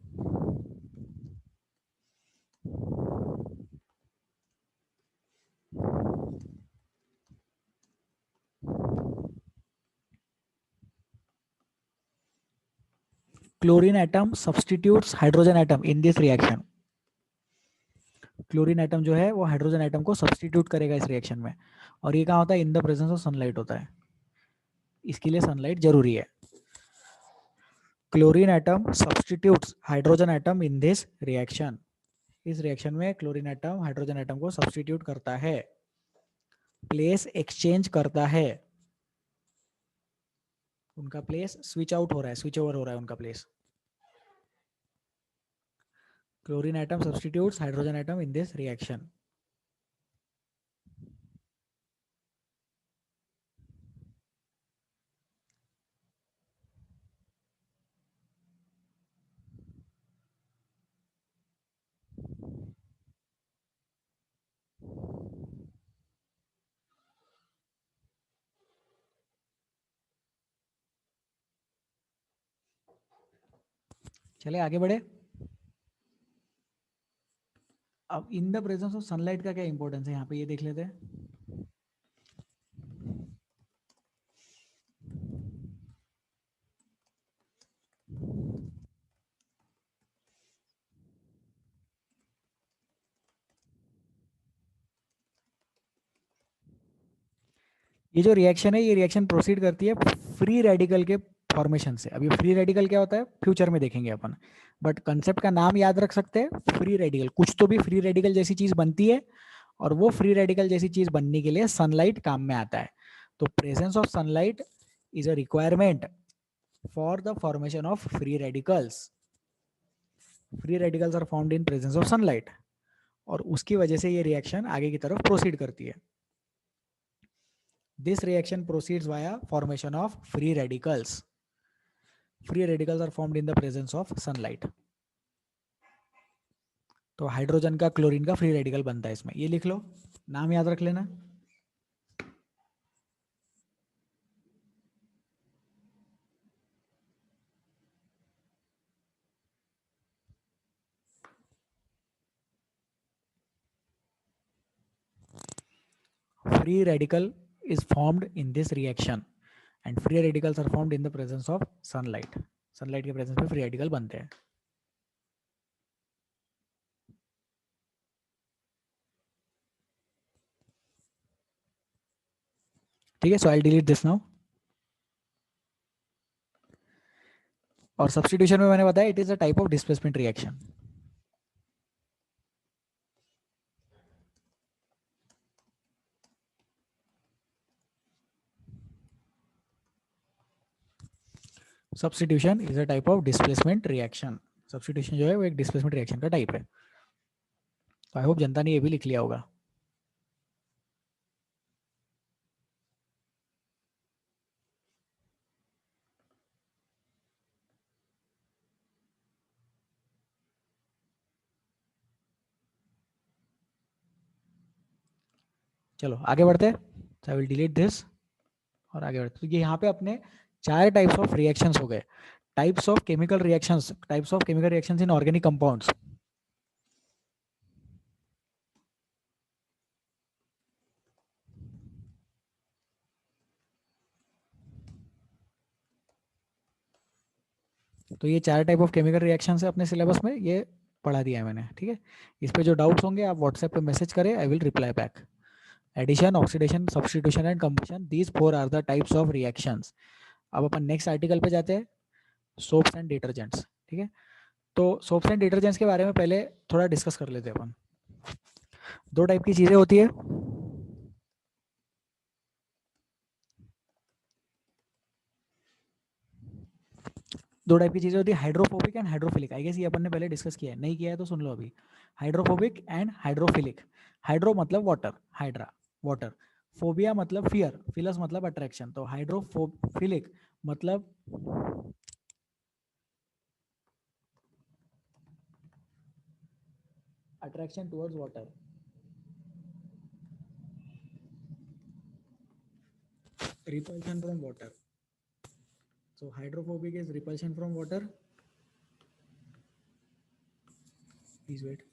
chlorine atom substitutes hydrogen atom in this reaction. Chlorine atom जो है वो हाइड्रोजन एटम को सब्स्टिट्यूट करेगा इस रिएक्शन में, और ये कहाँ होता है, in the presence of sunlight होता है, इसके लिए सनलाइट जरूरी है। Chlorine atom substitutes hydrogen atom in this reaction. इस रिएक्शन में क्लोरीन एटम हाइड्रोजन एटम को सब्स्टिट्यूट करता है, प्लेस एक्सचेंज करता है, उनका प्लेस स्विच आउट हो रहा है, स्विच ओवर हो रहा है उनका place. Chlorine atom substitutes hydrogen atom in this reaction. चले आगे बढ़े। अब in the presence of sunlight का क्या इंपॉर्टेंस है यहाँ पे, ये देख लेते हैं। ये जो रिएक्शन है, ये रिएक्शन प्रोसीड करती है फ्री रेडिकल के फॉर्मेशन से। अब ये फ्री रेडिकल क्या होता है फ्यूचर में देखेंगे अपन, बट कंसेप्ट का नाम याद रख सकते हैं, फ्री रेडिकल। कुछ तो भी फ्री रेडिकल जैसी चीज बनती है, और वो फ्री रेडिकल जैसी चीज बनने के लिए सनलाइट काम में आता है। तो presence of sunlight is a requirement for the formation of free radicals. Free radicals are found in presence of sunlight, और उसकी वजह से ये रिएक्शन आगे की तरफ प्रोसीड करती है। This reaction proceeds via formation of free radicals. Free radicals are formed in the presence of sunlight. तो हाइड्रोजन का क्लोरीन का फ्री रेडिकल बनता है इसमें, ये लिख लो, नाम याद रख लेना। Free radical is formed in this reaction and free radicals are formed in the presence of sunlight. Sunlight के प्रेजेंस में फ्री रेडिकल बनते हैं. ठीक है, so I delete this now. और सब्स्टिट्यूशन में मैंने बताया it is a type of displacement reaction. Substitution is a type of displacement reaction. Substitution जो है वो एक डिस्प्लेसमेंट रिएक्शन का टाइप है. तो आई होप जनता ने ये भी लिख लिया होगा. चलो आगे बढ़ते हैं. आई विल डिलीट दिस और आगे बढ़ते. तो ये यहाँ पे अपने 4 टाइप्स ऑफ रिएक्शंस हो गए. Types of chemical reactions, types of chemical reactions in organic compounds. तो ये 4 टाइप ऑफ केमिकल रिएक्शंस है अपने सिलेबस में, ये पढ़ा दिया है मैंने. ठीक है, इस पे जो डाउट्स होंगे आप व्हाट्सएप पे मैसेज करें, I will reply back. Addition, oxidation, substitution and combustion, these 4 are the types of reactions. अब अपन नेक्स्ट आर्टिकल पे जाते हैं, सोप्स एंड डिटर्जेंट्स. ठीक है, तो सोप्स एंड डिटर्जेंट्स के बारे में पहले थोड़ा डिस्कस कर लेते हैं अपन. 2 टाइप की चीजें होती है. दो टाइप की चीजें होती है, hydrophobic and hydrophilic. I guess ये अपन ने पहले डिस्कस किया है, नहीं किया है तो सुन लो अभी. Hydrophobic and hydrophilic. हाइड्रो मतलब वाटर, हाइड्रा वाटर. फोबिया मतलब फियर, फिलस मतलब अट्रैक्शन. तो हाइड्रोफिलिक मतलब attraction towards water. Repulsion from water. So hydrophobic is repulsion from water. Please wait.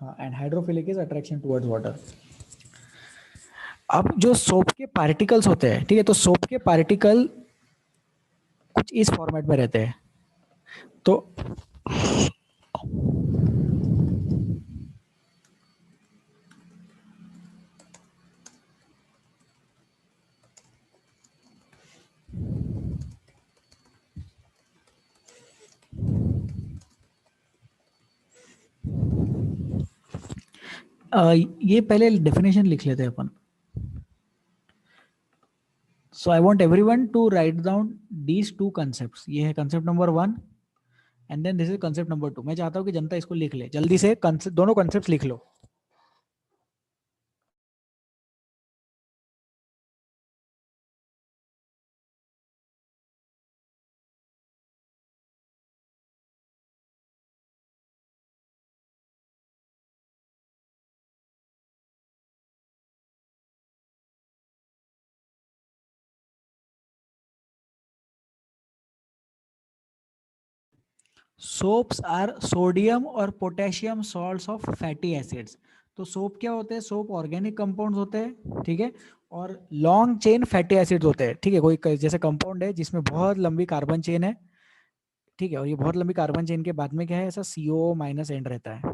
And hydrophilic is attraction towards water. अब जो soap के particles होते हैं, ठीक है, तो सोप के पार्टिकल कुछ इस फॉर्मेट में रहते हैं. तो ये पहले डेफिनेशन लिख लेते हैं अपन. So I want everyone to write down these 2 concepts. ये है concept number 1 and then this is concept number 2. मैं चाहता हूं कि जनता इसको लिख ले जल्दी से. दोनों कंसेप्ट लिख लो. सोप्स आर सोडियम और potassium salts of fatty acids. तो सोप क्या होते हैं? सोप ऑर्गेनिक कंपाउंड्स होते हैं. ठीक है, और लॉन्ग चेन फैटी एसिड्स होते हैं. ठीक है, कोई जैसे कंपाउंड है जिसमें बहुत लंबी कार्बन चेन है. ठीक है, और ये बहुत लंबी कार्बन चेन के बाद में क्या है, ऐसा CO माइनस एंड रहता है.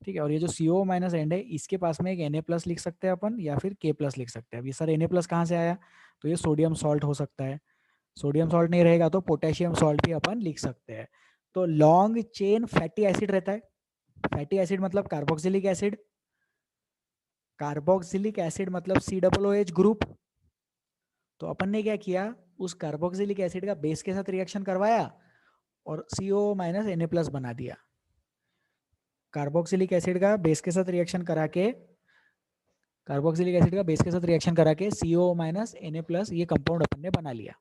ठीक है, और ये जो CO माइनस एंड है इसके पास में एक Na+ लिख सकते हैं अपन या फिर K+ लिख सकते हैं. अब ये सर Na+ कहाँ से आया? तो ये सोडियम सॉल्ट हो सकता है. सोडियम सॉल्ट नहीं रहेगा तो पोटेशियम सॉल्ट भी अपन लिख सकते हैं. तो लॉन्ग चेन फैटी एसिड रहता है. फैटी एसिड मतलब कार्बोक्सिलिक एसिड. कार्बोक्सिलिक एसिड मतलब COOH ग्रुप. तो अपन ने क्या किया, उस कार्बोक्सिलिक एसिड का बेस के साथ रिएक्शन करवाया और CO माइनस Na+ बना दिया. कार्बोक्सिलिक एसिड का बेस के साथ रिएक्शन करा के CO माइनस Na+ ये कंपाउंड अपन ने बना लिया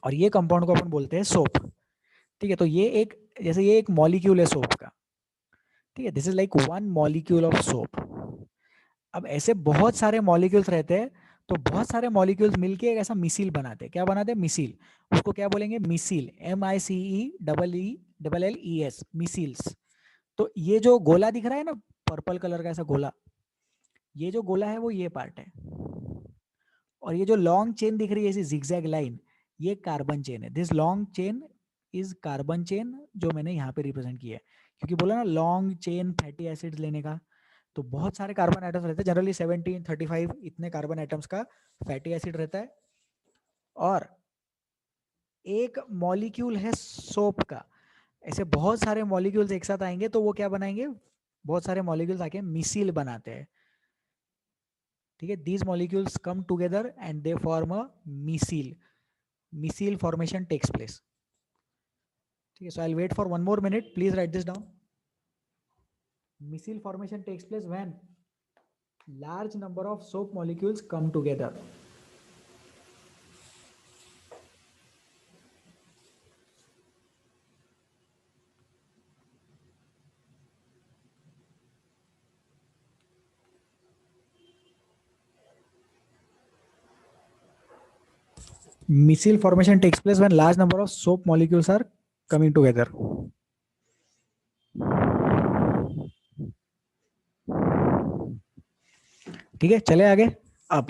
और ये कंपाउंड को अपन बोलते हैं सोप. ठीक है, तो ये एक जैसे ये एक मॉलिक्यूल है सोप का. ठीक है, this is like 1 molecule of soap. अब ऐसे बहुत सारे मॉलिक्यूल्स रहते हैं, तो बहुत सारे मॉलिक्यूल्स मिलके एक ऐसा मिसिल बनाते हैं. क्या बनाते हैं? मिसिल. उसको क्या बोलेंगे? मिसिल. MICELLES, measles. तो ये जो गोला दिख रहा है ना पर्पल कलर का ऐसा गोला, ये जो गोला है वो ये पार्ट है, और ये जो लॉन्ग चेन दिख रही है ऐसी जिगजैग लाइन, ये कार्बन चेन है। This long chain is carbon chain, जो मैंने यहाँ पे रिप्रेजेंट किया है, क्योंकि बोला ना लॉन्ग चेन फैटी एसिड्स लेने का, तो बहुत सारे कार्बन एटम्स रहते हैं, जनरली 17 35 इतने कार्बन एटम्स का फैटी एसिड रहता है। और एक मॉलिक्यूल है सोप का, ऐसे बहुत सारे मॉलिक्यूल्स एक साथ आएंगे तो वो क्या बनाएंगे, बहुत सारे मॉलिक्यूल्स आके मिसिल बनाते हैं, ठीक है। These molecules come together and they form a micelle, micelle formation takes place, ठीक है। So I will wait for 1 more minute, please write this down. Micelle formation takes place when large number of soap molecules come together. Micelle formation takes place when large number of soap molecules are coming together. ठीक है, चले आगे। अब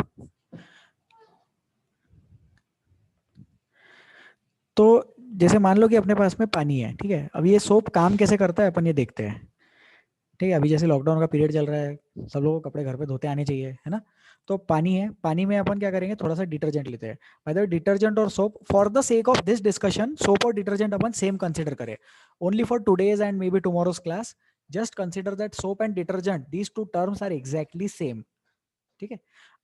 तो जैसे मान लो कि अपने पास में पानी है, ठीक है। अब ये सोप काम कैसे करता है अपन ये देखते हैं, ठीक है। अभी जैसे लॉकडाउन का पीरियड चल रहा है, सब लोगों को कपड़े घर पे धोते आने चाहिए, है ना। तो पानी है, पानी में अपन क्या करेंगे, थोड़ा सा डिटर्जेंट लेते हैं। बाय द वे डिटर्जेंट और soap, for the sake of this discussion, soap और डिटर्जेंट अपन सेम कंसिडर करें, only for today's and maybe tomorrow's class, just consider that soap and detergent, these two terms are exactly same, ठीक है।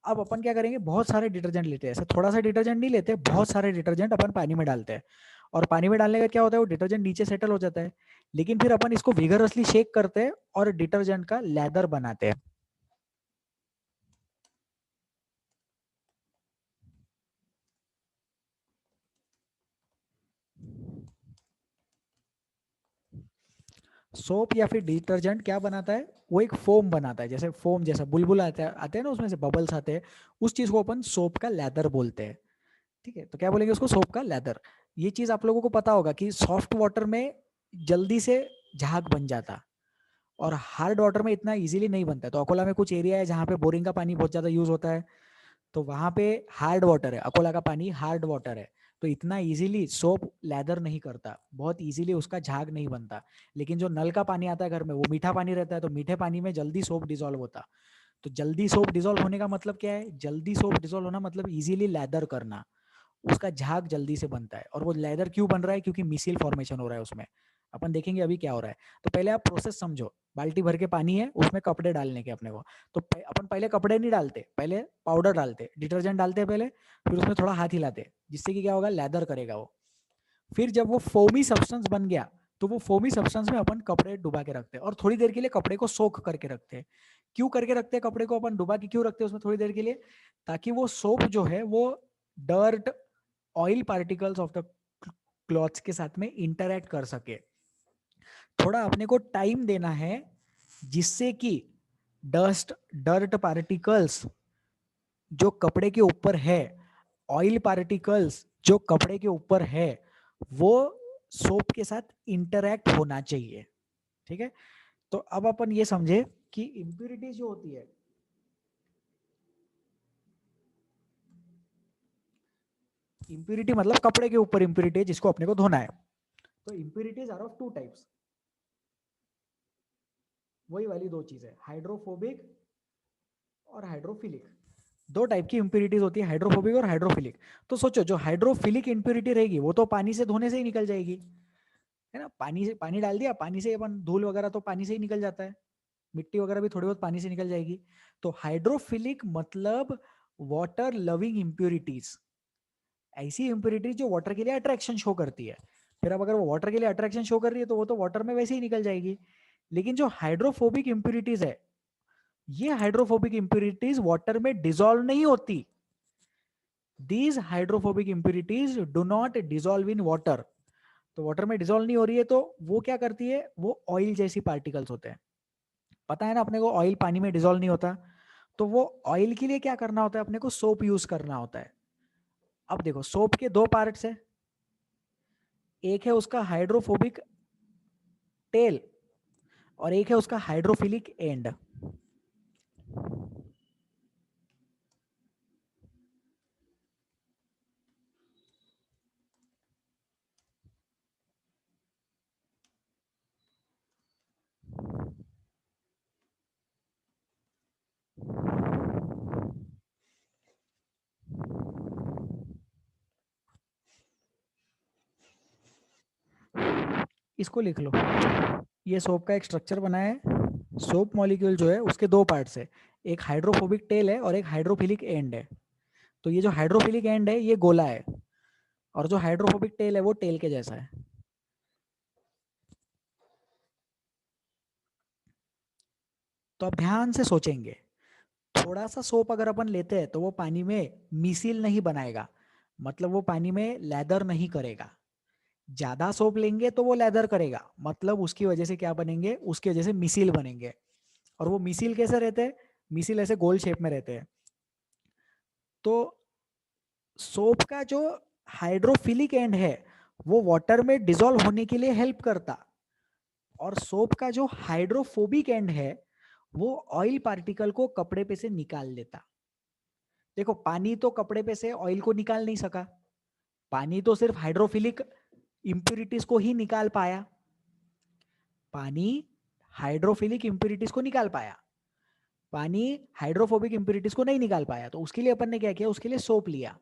अब अपन क्या करेंगे, बहुत सारे डिटर्जेंट लेते हैं, ऐसे थोड़ा सा डिटर्जेंट नहीं लेते, बहुत सारे डिटर्जेंट अपन पानी में डालते हैं, और पानी में डालने का क्या होता है, वो डिटर्जेंट नीचे सेटल हो जाता है, लेकिन फिर अपन इसको विगरसली शेक करते हैं और डिटर्जेंट का लेदर बनाते हैं। सोप या फिर डिटर्जेंट क्या बनाता है, वो एक फोम बनाता है, जैसे फोम जैसा बुलबुल आते हैं ना, उसमें से बबल्स आते हैं, उस चीज को अपन सोप का लेदर बोलते हैं, ठीक है। तो क्या बोलेंगे उसको, सोप का लेदर। ये चीज आप लोगों को पता होगा कि सॉफ्ट वाटर में जल्दी से झाग बन जाता, और हार्ड वाटर में इतना इजीली नहीं बनता है। तो अकोला में कुछ एरिया है जहाँ पे बोरिंग का पानी बहुत ज्यादा यूज होता है, तो वहां पे हार्ड वाटर है, अकोला का पानी हार्ड वाटर है, तो इतना इजीली सोप लेदर नहीं करता, बहुत इजीली उसका झाग नहीं बनता। लेकिन जो नल का पानी आता है घर में, वो मीठा पानी रहता है, तो मीठे पानी में जल्दी सोप डिजोल्व होता। तो जल्दी सोप डिजोल्व होने का मतलब क्या है, जल्दी सोप डिजोल्व होना मतलब इजीली लेदर करना, उसका झाग जल्दी से बनता है। और वो लेदर क्यों बन रहा है, क्योंकि मिसिल फॉर्मेशन हो रहा है उसमें। अपन देखेंगे अभी क्या हो रहा है। तो पहले आप प्रोसेस समझो, बाल्टी भर के पानी है, उसमें कपड़े डालने के अपने को, तो अपन पहले कपड़े नहीं डालते, पहले पाउडर डालते, डिटर्जेंट डालते पहले, फिर उसमें थोड़ा हाथ हिलाते, जिससे कि क्या होगा, लेदर करेगा वो। फिर जब वो फोमी सब्सटेंस बन गया, तो वो फोमी सब्सटेंस में अपन कपड़े डुबा के रखते हैं, और थोड़ी देर के लिए कपड़े को सोख करके रखते हैं। क्यों करके रखते हैं कपड़े को अपन डुबा के, क्यों रखते हैं उसमें थोड़ी देर के लिए, ताकि वो सोप जो है वो dirt oil particles of the clothes के साथ में इंटरैक्ट कर सके। थोड़ा अपने को टाइम देना है, जिससे कि डस्ट डर्ट पार्टिकल्स जो कपड़े के ऊपर है, ऑयल पार्टिकल्स जो कपड़े के ऊपर है, वो सोप के साथ इंटरैक्ट होना चाहिए, ठीक है। तो अब अपन ये समझे कि इंप्यूरिटीज जो होती है, इंप्यूरिटी मतलब कपड़े के ऊपर इंप्यूरिटी जिसको अपने को धोना है। तो impurities are of two types, वही वाली दो चीज है, हाइड्रोफोबिक और हाइड्रोफिलिक। दो टाइप की इंप्यूरिटीज होती है, हाइड्रोफोबिक और हाइड्रोफिलिक। तो सोचो, जो हाइड्रोफिलिक इंप्यूरिटी रहेगी वो तो पानी से धोने से ही निकल जाएगी, है ना। पानी से, पानी डाल दिया, पानी से अपन धूल वगैरह तो पानी से ही निकल जाता है, मिट्टी वगैरह भी थोड़ी बहुत पानी से निकल जाएगी। तो हाइड्रोफिलिक मतलब वाटर लविंग इंप्यूरिटीज, ऐसी इंप्यूरिटीज जो वाटर के लिए अट्रैक्शन शो करती है। फिर अब अगर वो वाटर के लिए अट्रैक्शन शो कर रही है तो वो तो वाटर में वैसे ही निकल जाएगी। लेकिन जो हाइड्रोफोबिक इंप्यूरिटीज है, ये हाइड्रोफोबिक इंप्यूरिटीज वाटर में डिसॉल्व नहीं होती। These hydrophobic impurities do not dissolve in water. तो वाटर में डिसॉल्व नहीं हो रही है, तो वो क्या करती है, वो ऑयल जैसी पार्टिकल्स होते हैं। पता है ना अपने को, ऑयल पानी में डिसॉल्व नहीं होता। तो वो ऑयल के लिए क्या करना होता है, अपने को सोप यूज करना होता है। अब देखो, सोप के दो पार्ट्स है, एक है उसका हाइड्रोफोबिक टेल, और एक है उसका हाइड्रोफिलिक एंड। इसको लिख लो, ये सोप का एक स्ट्रक्चर बना है। सोप मॉलिक्यूल जो है उसके दो पार्ट्स है, एक हाइड्रोफोबिक टेल है और एक हाइड्रोफिलिक एंड है। तो ये जो हाइड्रोफिलिक एंड है ये गोला है, और जो हाइड्रोफोबिक टेल है वो टेल के जैसा है। तो अब ध्यान से सोचेंगे, थोड़ा सा सोप अगर अपन लेते हैं तो वो पानी में मिसिल नहीं बनाएगा, मतलब वो पानी में लेदर नहीं करेगा। ज्यादा सोप लेंगे तो वो लेदर करेगा, मतलब उसकी वजह से क्या बनेंगे, उसकी वजह से मिसिल बनेंगे। और वो मिसिल कैसे रहते हैं, मिसिल ऐसे गोल शेप में रहते हैं। तो सोप का जो हाइड्रोफिलिक एंड है वो वाटर में डिसॉल्व होने के लिए हेल्प करता, और सोप का जो हाइड्रोफोबिक एंड है वो ऑयल पार्टिकल को कपड़े पे से निकाल देता। देखो पानी तो कपड़े पे से ऑयल को निकाल नहीं सका, पानी तो सिर्फ हाइड्रोफिलिक इंप्यूरिटीज को ही निकाल पाया, पानी हाइड्रोफिलिक इंप्यूरिटीज को निकाल पाया, पानी हाइड्रोफोबिक इंप्यूरिटीज को नहीं निकाल पाया। तो उसके लिए अपन ने क्या किया, उसके लिए सोप लिया।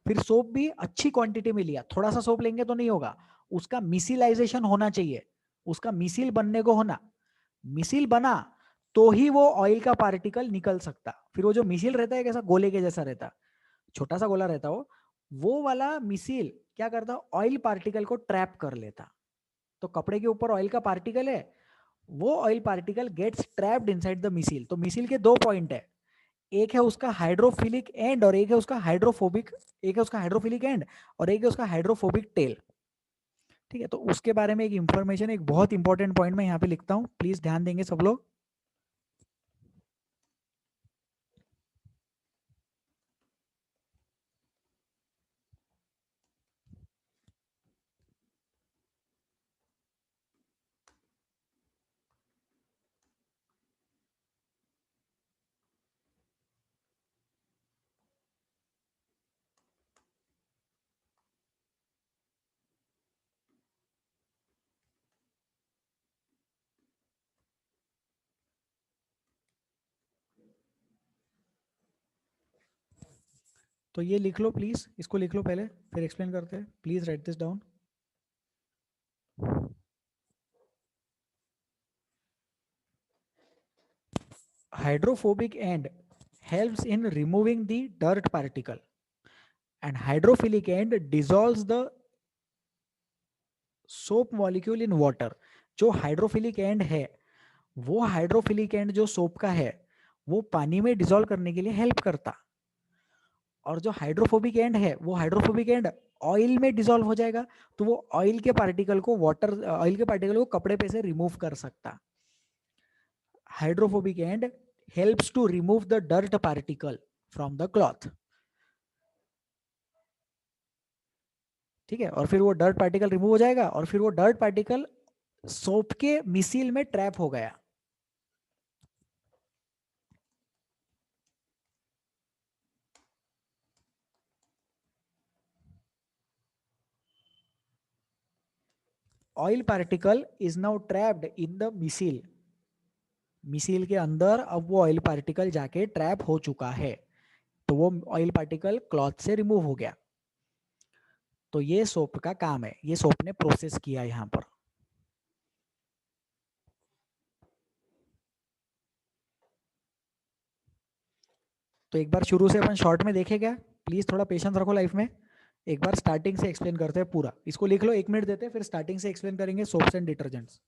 फिर सोप भी अच्छी क्वांटिटी में लिया, थोड़ा सा सोप लेंगे तो नहीं होगा, उसका मिसिलाइजेशन होना चाहिए, उसका मिसिल बनने को होना, मिसिल बना तो ही वो ऑयल का पार्टिकल निकल सकता। फिर वो जो मिसिल रहता है कैसा गोले के जैसा रहता, छोटा सा गोला रहता वो वाला मिसिल क्या करता, ऑयल पार्टिकल को ट्रैप कर लेता। तो कपड़े के ऊपर ऑयल का पार्टिकल है, वो oil particle gets trapped inside the micelle. तो मिसिल के दो पॉइंट है, एक है उसका हाइड्रोफिलिक एंड और एक है उसका हाइड्रोफोबिक, एक है उसका हाइड्रोफिलिक एंड और एक है उसका हाइड्रोफोबिक टेल। ठीक है, तो उसके बारे में एक इंफॉर्मेशन, एक बहुत इंपॉर्टेंट पॉइंट मैं यहाँ पे लिखता हूँ, प्लीज ध्यान देंगे सब लोग। तो ये लिख लो प्लीज, इसको लिख लो पहले, फिर एक्सप्लेन करते हैं, please write this down. Hydrophobic end helps in removing the dirt particle, and hydrophilic end dissolves the soap molecule in water. जो हाइड्रोफिलिक एंड है, वो हाइड्रोफिलिक एंड जो सोप का है वो पानी में डिसॉल्व करने के लिए हेल्प करता, और जो हाइड्रोफोबिक एंड है वो हाइड्रोफोबिक एंड ऑयल में डिसॉल्व हो जाएगा, तो वो ऑयल के पार्टिकल को वाटर, ऑयल के पार्टिकल को कपड़े पे से रिमूव कर सकता। Hydrophobic and helps to remove the dirt particle from the cloth। ठीक है, और फिर वो डर्ट पार्टिकल रिमूव हो जाएगा और फिर वो डर्ट पार्टिकल सोप के मिसिल में ट्रैप हो गया। Oil particle is now trapped in the missile, missile के अंदर अब वो ऑयल पार्टिकल जाके ट्रैप हो चुका है, तो वो ऑयल पार्टिकल क्लॉथ से रिमूव हो गया। तो ये सोप का काम है, ये सोप ने प्रोसेस किया यहां पर। तो एक बार शुरू से अपन शॉर्ट में देखे क्या, प्लीज थोड़ा पेशेंस रखो लाइफ में। एक बार स्टार्टिंग से एक्सप्लेन करते हैं पूरा, इसको लिख लो, 1 मिनट देते हैं, फिर स्टार्टिंग से एक्सप्लेन करेंगे सोप्स एंड डिटर्जेंट्स।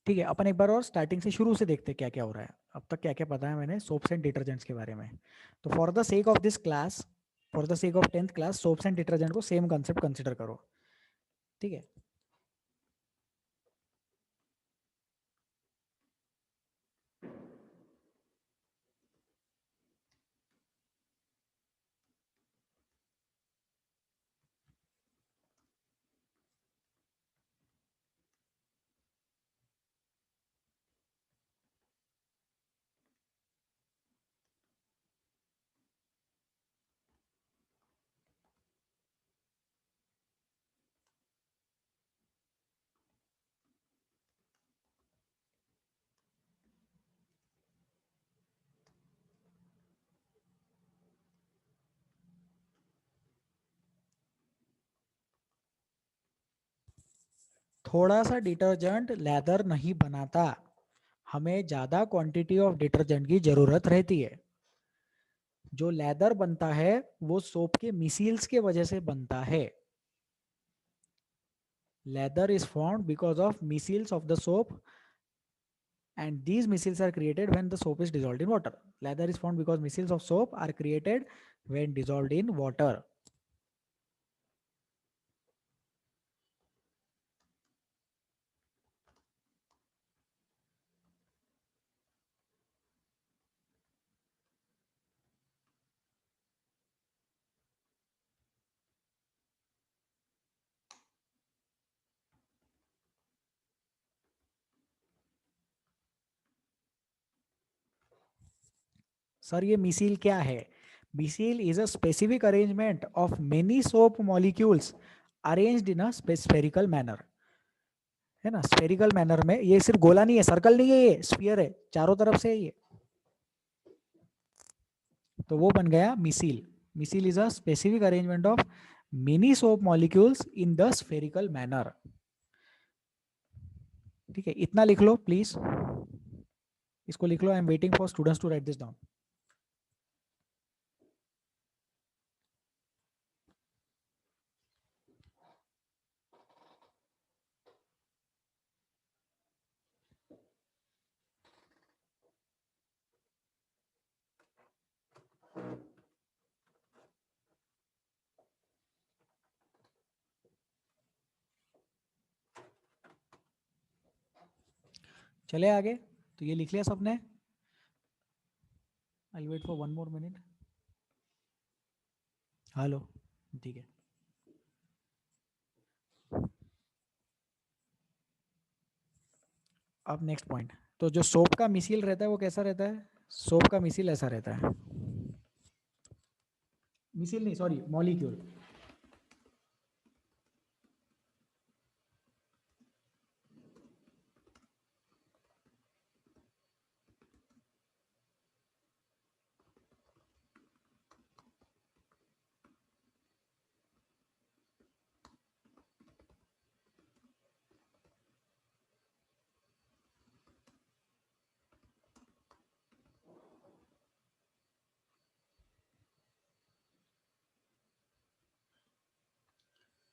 ठीक है, अपन एक बार और स्टार्टिंग से शुरू से देखते हैं क्या क्या हो रहा है अब। तक क्या क्या पता है मैंने सोप्स एंड डिटर्जेंट्स के बारे में। तो for the sake of this class, for the sake of 10th class, soaps and detergent को सेम कंसेप्ट कंसिडर करो, ठीक है। थोड़ा सा डिटर्जेंट लेदर नहीं बनाता, हमें ज्यादा क्वांटिटी ऑफ डिटर्जेंट की जरूरत रहती है। जो लेदर बनता है वो सोप के मिसील्स के वजह से बनता है। Lather is formed because of micelles of the soap, and these micelles are created when the soap is dissolved in water. Leather is formed because micelles of soap are created when dissolved in water. Sir ये micelle क्या है? Micelle is a specific arrangement of many soap molecules arranged in a spherical manner, है ना। Spherical manner में, ये सिर्फ गोला नहीं है, सर्कल नहीं है, ये स्फीयर है, चारों तरफ से है ये, तो वो बन गया micelle. Micelle is a specific arrangement of many soap molecules in the spherical manner. ठीक है, इतना लिख लो प्लीज, इसको लिख लो। I am waiting for students to write this down. चले आगे, तो ये लिख लिया सबने। I wait for 1 more minute। Hello, ठीक है। अब नेक्स्ट पॉइंट, तो जो सोप का मिसील रहता है वो कैसा रहता है? सोप का मिसील ऐसा रहता है, मिसील नहीं सॉरी मॉलिक्यूल।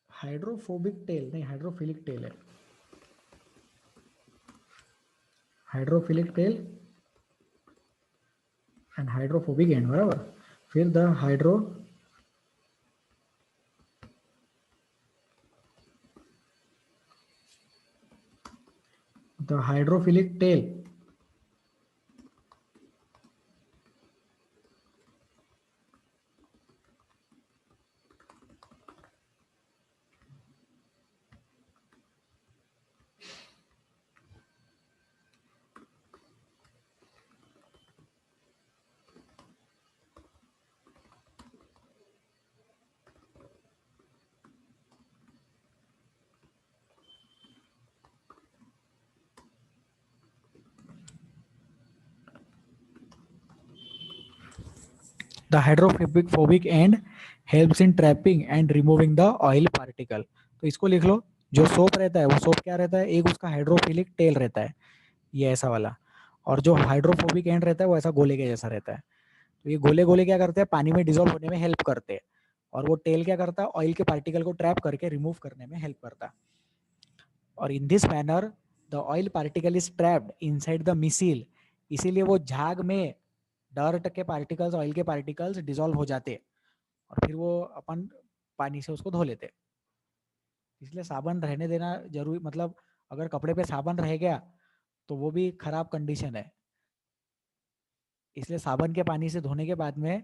हाइड्रोफोबिक टेल नहीं, हाइड्रोफिलिक टेल है, hydrophilic tail and hydrophobic end, बराबर। फिर the hydrophilic tail the hydrophobic end helps in trapping and removing the oil particle. तो इसको लिख लो, जो सोप रहता है वो सोप क्या रहता है? एक उसका हाइड्रोफिलिक टेल रहता है, ये ऐसा वाला, और जो हाइड्रोफोबिक एंड रहता है वो ऐसा गोले के जैसा रहता है। तो ये गोले गोले क्या करते हैं? पानी में डिजोल्व होने में हेल्प करते हैं, और वो टेल क्या करता है? ऑयल के पार्टिकल को ट्रैप करके रिमूव करने में हेल्प करता है। और in this manner the oil particle is trapped inside the missile इसीलिए वो झाग में डर्ट के पार्टिकल्स, ऑयल के पार्टिकल्स डिसॉल्व हो जाते और फिर वो अपन पानी से उसको धो लेते। इसलिए साबुन रहने देना जरूरी, मतलब अगर कपड़े पे साबुन रह गया तो वो भी खराब कंडीशन है। इसलिए साबुन के पानी से धोने के बाद में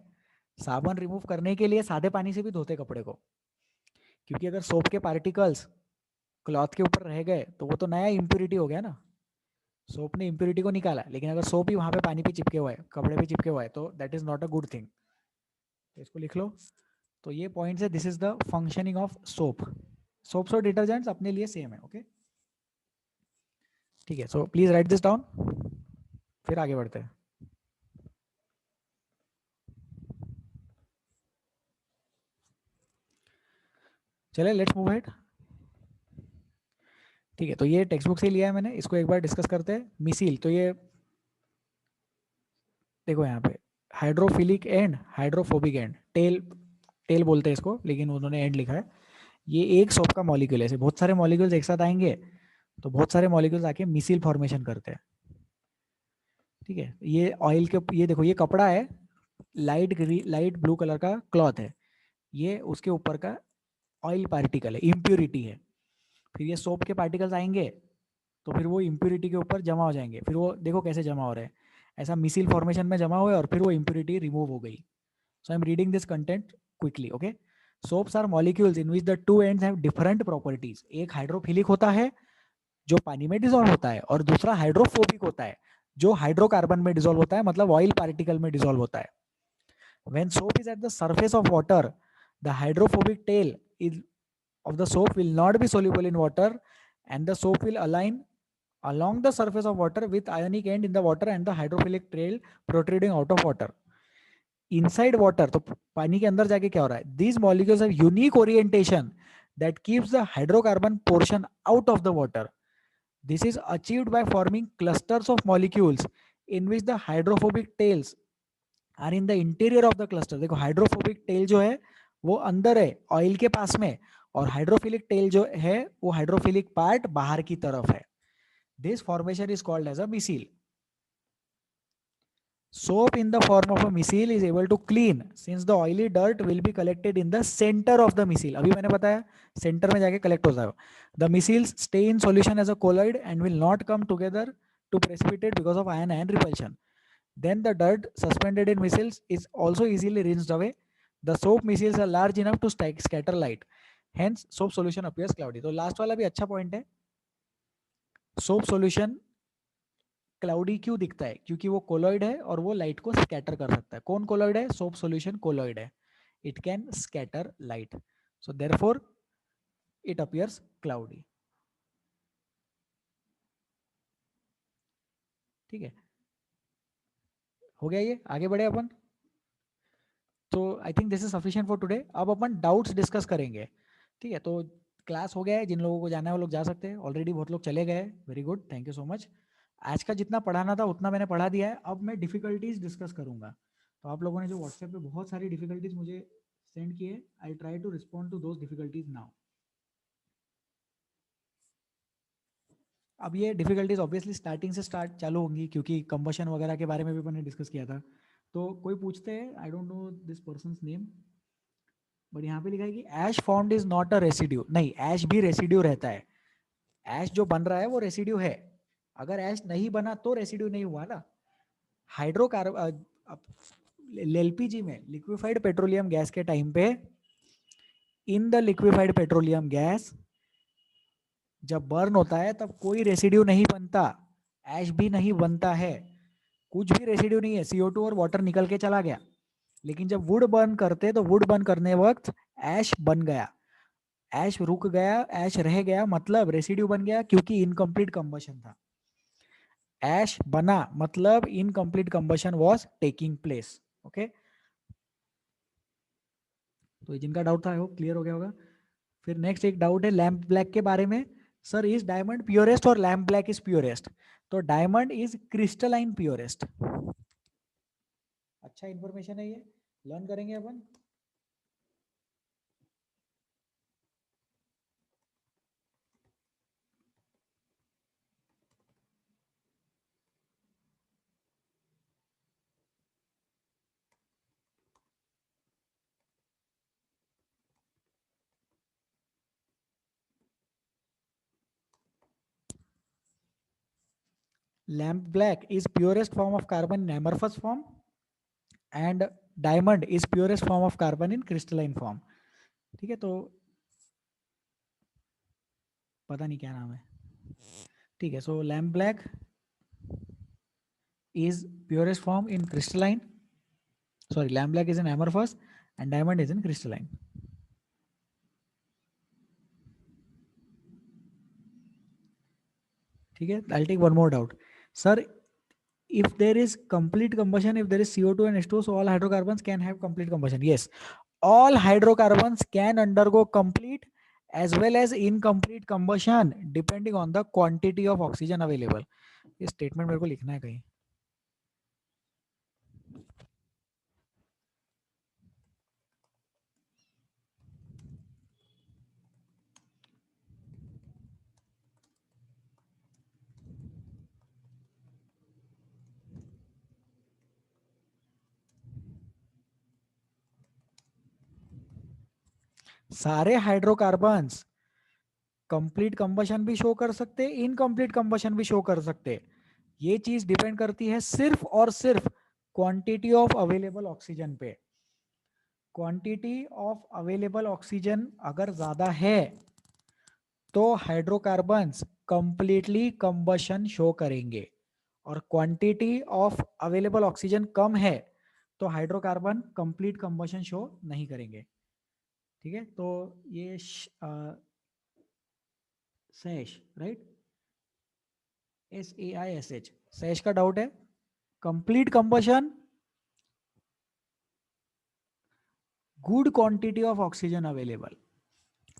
साबुन रिमूव करने के लिए सादे पानी से भी धोते कपड़े को, क्योंकि अगर सोप के पार्टिकल्स क्लॉथ के ऊपर रह गए तो वो तो नया इम्प्यूरिटी हो गया ना। सोप ने इम्प्यूरिटी को निकाला, लेकिन अगर सोप ही वहां पे पानी पे चिपके हुआ है, कपड़े पे चिपके हुआ है, तो that is not a good thing. तो इसको लिख लो। तो ये पॉइंट्स है, this is the functioning of soap. Soaps और डिटर्जेंट्स अपने लिए सेम है, ओके। ठीक है, so please write this down, फिर आगे बढ़ते हैं। चले, लेट्स मूव हेड। ठीक है, तो ये टेक्स्ट बुक से लिया है मैंने, इसको एक बार डिस्कस करते हैं। मिसील, तो ये देखो यहाँ पे hydrophilic and hydrophobic end, tail tail बोलते हैं इसको, लेकिन उन्होंने एंड लिखा है। ये एक सोप का मॉलिक्यूल है, ऐसे बहुत सारे मॉलिक्यूल्स एक साथ आएंगे तो बहुत सारे मॉलिक्यूल्स आके मिसील फॉर्मेशन करते हैं। ठीक है, ये ऑयल के, ये देखो ये कपड़ा है, लाइट ब्लू कलर का क्लॉथ है, ये उसके ऊपर का ऑयल पार्टिकल है, इम्प्यूरिटी है। फिर ये सोप के पार्टिकल्स आएंगे तो फिर वो इम्प्यूरिटी के ऊपर जमा हो जाएंगे, फिर वो देखो कैसे जमा हो रहे हैं, ऐसा मिसिल फॉर्मेशन में जमा हुए और फिर वो इम्प्यूरिटी रिमूव हो गई। So I am reading this content quickly, okay. Soaps are molecules in which the two ends have different properties. एक हाइड्रोफिलिक होता है जो पानी में डिजोल्व होता है, और दूसरा हाइड्रोफोबिक होता है जो हाइड्रोकार्बन में डिजोल्व होता है, मतलब ऑयल पार्टिकल में डिजोल्व होता है। When soap is at the surface of water, the hydrophobic tail of the soap will not be soluble in water, and the soap will align along the surface of water with ionic end in the water and the hydrophilic tail protruding out of water. Inside water, तो पानी के अंदर जाके क्या हो रहा है? These molecules have unique orientation that keeps the hydrocarbon portion out of the water. This is achieved by forming clusters of molecules in which the hydrophobic tails are in the interior of the cluster. देखो hydrophobic tail जो है वो अंदर है oil के पास में, और hydrophilic tell जो है वो हाइड्रोफिलिक पार्ट बाहर की तरफ है। This formation is called as a micelle. Soap in the form of a missile is able to clean since the oily dirt will be collected in the center of the missile. अभी मैंने बताया centre में जाके collect होता है। The missiles stay in solution as a colloid and will not come together to precipitate because of ion-ion repulsion. Then the dirt suspended in missiles is also easily rinsed away. The soap missiles are large enough to scatter light. Hence, soap solution appears cloudy. तो last वाला भी अच्छा point है। Soap solution cloudy क्यों दिखता है? क्योंकि वो कोलॉइड है और वो लाइट को स्कैटर कर सकता है। कौन कोलॉइड है? सोप सॉल्यूशन कोलॉइड है, it can scatter light, so therefore it appears cloudy. ठीक है, हो गया ये, आगे बढ़े अपन। तो आई think this is sufficient for today. अब अपन डाउट्स डिस्कस करेंगे। ठीक है, तो क्लास हो गया है, जिन लोगों को जाना है वो लोग जा सकते हैं, ऑलरेडी बहुत लोग चले गए, very good, thank you so much. आज का जितना पढ़ाना था उतना मैंने पढ़ा दिया है, अब मैं डिफिकल्टीज डिस्कस करूंगा। तो आप लोगों ने जो व्हाट्सएप पे बहुत सारी डिफिकल्टीज मुझे सेंड किए, I try to respond to those difficulties now. अब ये डिफिकल्टीज ऑब्वियसली स्टार्टिंग से स्टार्ट चालू होंगी, क्योंकि कंबशन वगैरह के बारे में भी मैंने डिस्कस किया था। तो कोई पूछते हैं, I don't know this person name, but यहाँ पे लिखा है कि ash formed is not a residue. नहीं, एश भी रेसिड्यू रहता है। एश जो बन रहा है वो रेसिड्यू है, अगर एश नहीं बना तो रेसिड्यू नहीं हुआ ना। हाइड्रोकार्बन, एलपीजी में लिक्विफाइड पेट्रोलियम गैस के टाइम पे, in the liquefied petroleum gas जब बर्न होता है तब कोई रेसिड्यू नहीं बनता, एश भी नहीं बनता है, कुछ भी रेसिड्यू नहीं है, CO2 और वाटर निकल के चला गया। लेकिन जब वुड बर्न करते तो वुड बर्न करने वक्त एश बन गया, ऐश रुक गया, ऐश रह गया, मतलब रेसिड्यू बन गया, क्योंकि इनकम्प्लीट कंबशन था। ऐश बना मतलब incomplete combustion was taking place, okay. तो जिनका डाउट था वो क्लियर हो गया होगा। फिर नेक्स्ट एक डाउट है लैम्प ब्लैक के बारे में। सर, इज डायमंड प्योरेस्ट और लैम्प ब्लैक इज प्योरेस्ट? तो डायमंड इज क्रिस्टलाइन प्योरेस्ट। अच्छा इंफॉर्मेशन है ये, लर्न करेंगे अपन। Lamp black is purest form of carbon in amorphous form and diamond is purest form of carbon in crystalline form. ठीक है, तो पता नहीं क्या नाम है। ठीक है, so lamp black is purest form in crystalline, sorry, lamp black is in amorphous and diamond is in crystalline. ठीक है, I'll take one more doubt. Sir, if there is complete combustion, if there is CO2 and H2O, so all hydrocarbons can have complete combustion. Yes, all hydrocarbons can undergo complete as well as incomplete combustion depending on the quantity of oxygen available. ये statement मेरे को लिखना है कहीं। सारे hydrocarbons complete combustion भी show कर सकते, इनकम्प्लीट कंबशन भी शो कर सकते। ये चीज डिपेंड करती है सिर्फ और सिर्फ क्वांटिटी ऑफ अवेलेबल ऑक्सीजन पे। क्वांटिटी ऑफ अवेलेबल ऑक्सीजन अगर ज्यादा है तो हाइड्रोकार्बन्स कंप्लीटली कंबशन शो करेंगे, और क्वांटिटी ऑफ अवेलेबल ऑक्सीजन कम है तो हाइड्रोकार्बन कंप्लीट कंबशन शो नहीं करेंगे। ठीक है, तो ये सैश, राइट, SAISH, सैश का डाउट है। Complete combustion, good quantity of oxygen available,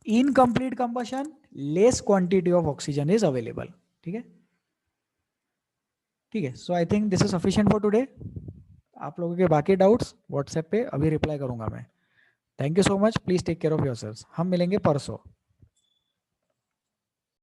incomplete combustion, less quantity of oxygen is available. ठीक है, ठीक है, so I think this is sufficient for today. आप लोगों के बाकी डाउट्स व्हाट्सएप पे अभी रिप्लाई करूंगा मैं। Thank you so much, please take care of yourselves. हम मिलेंगे परसों।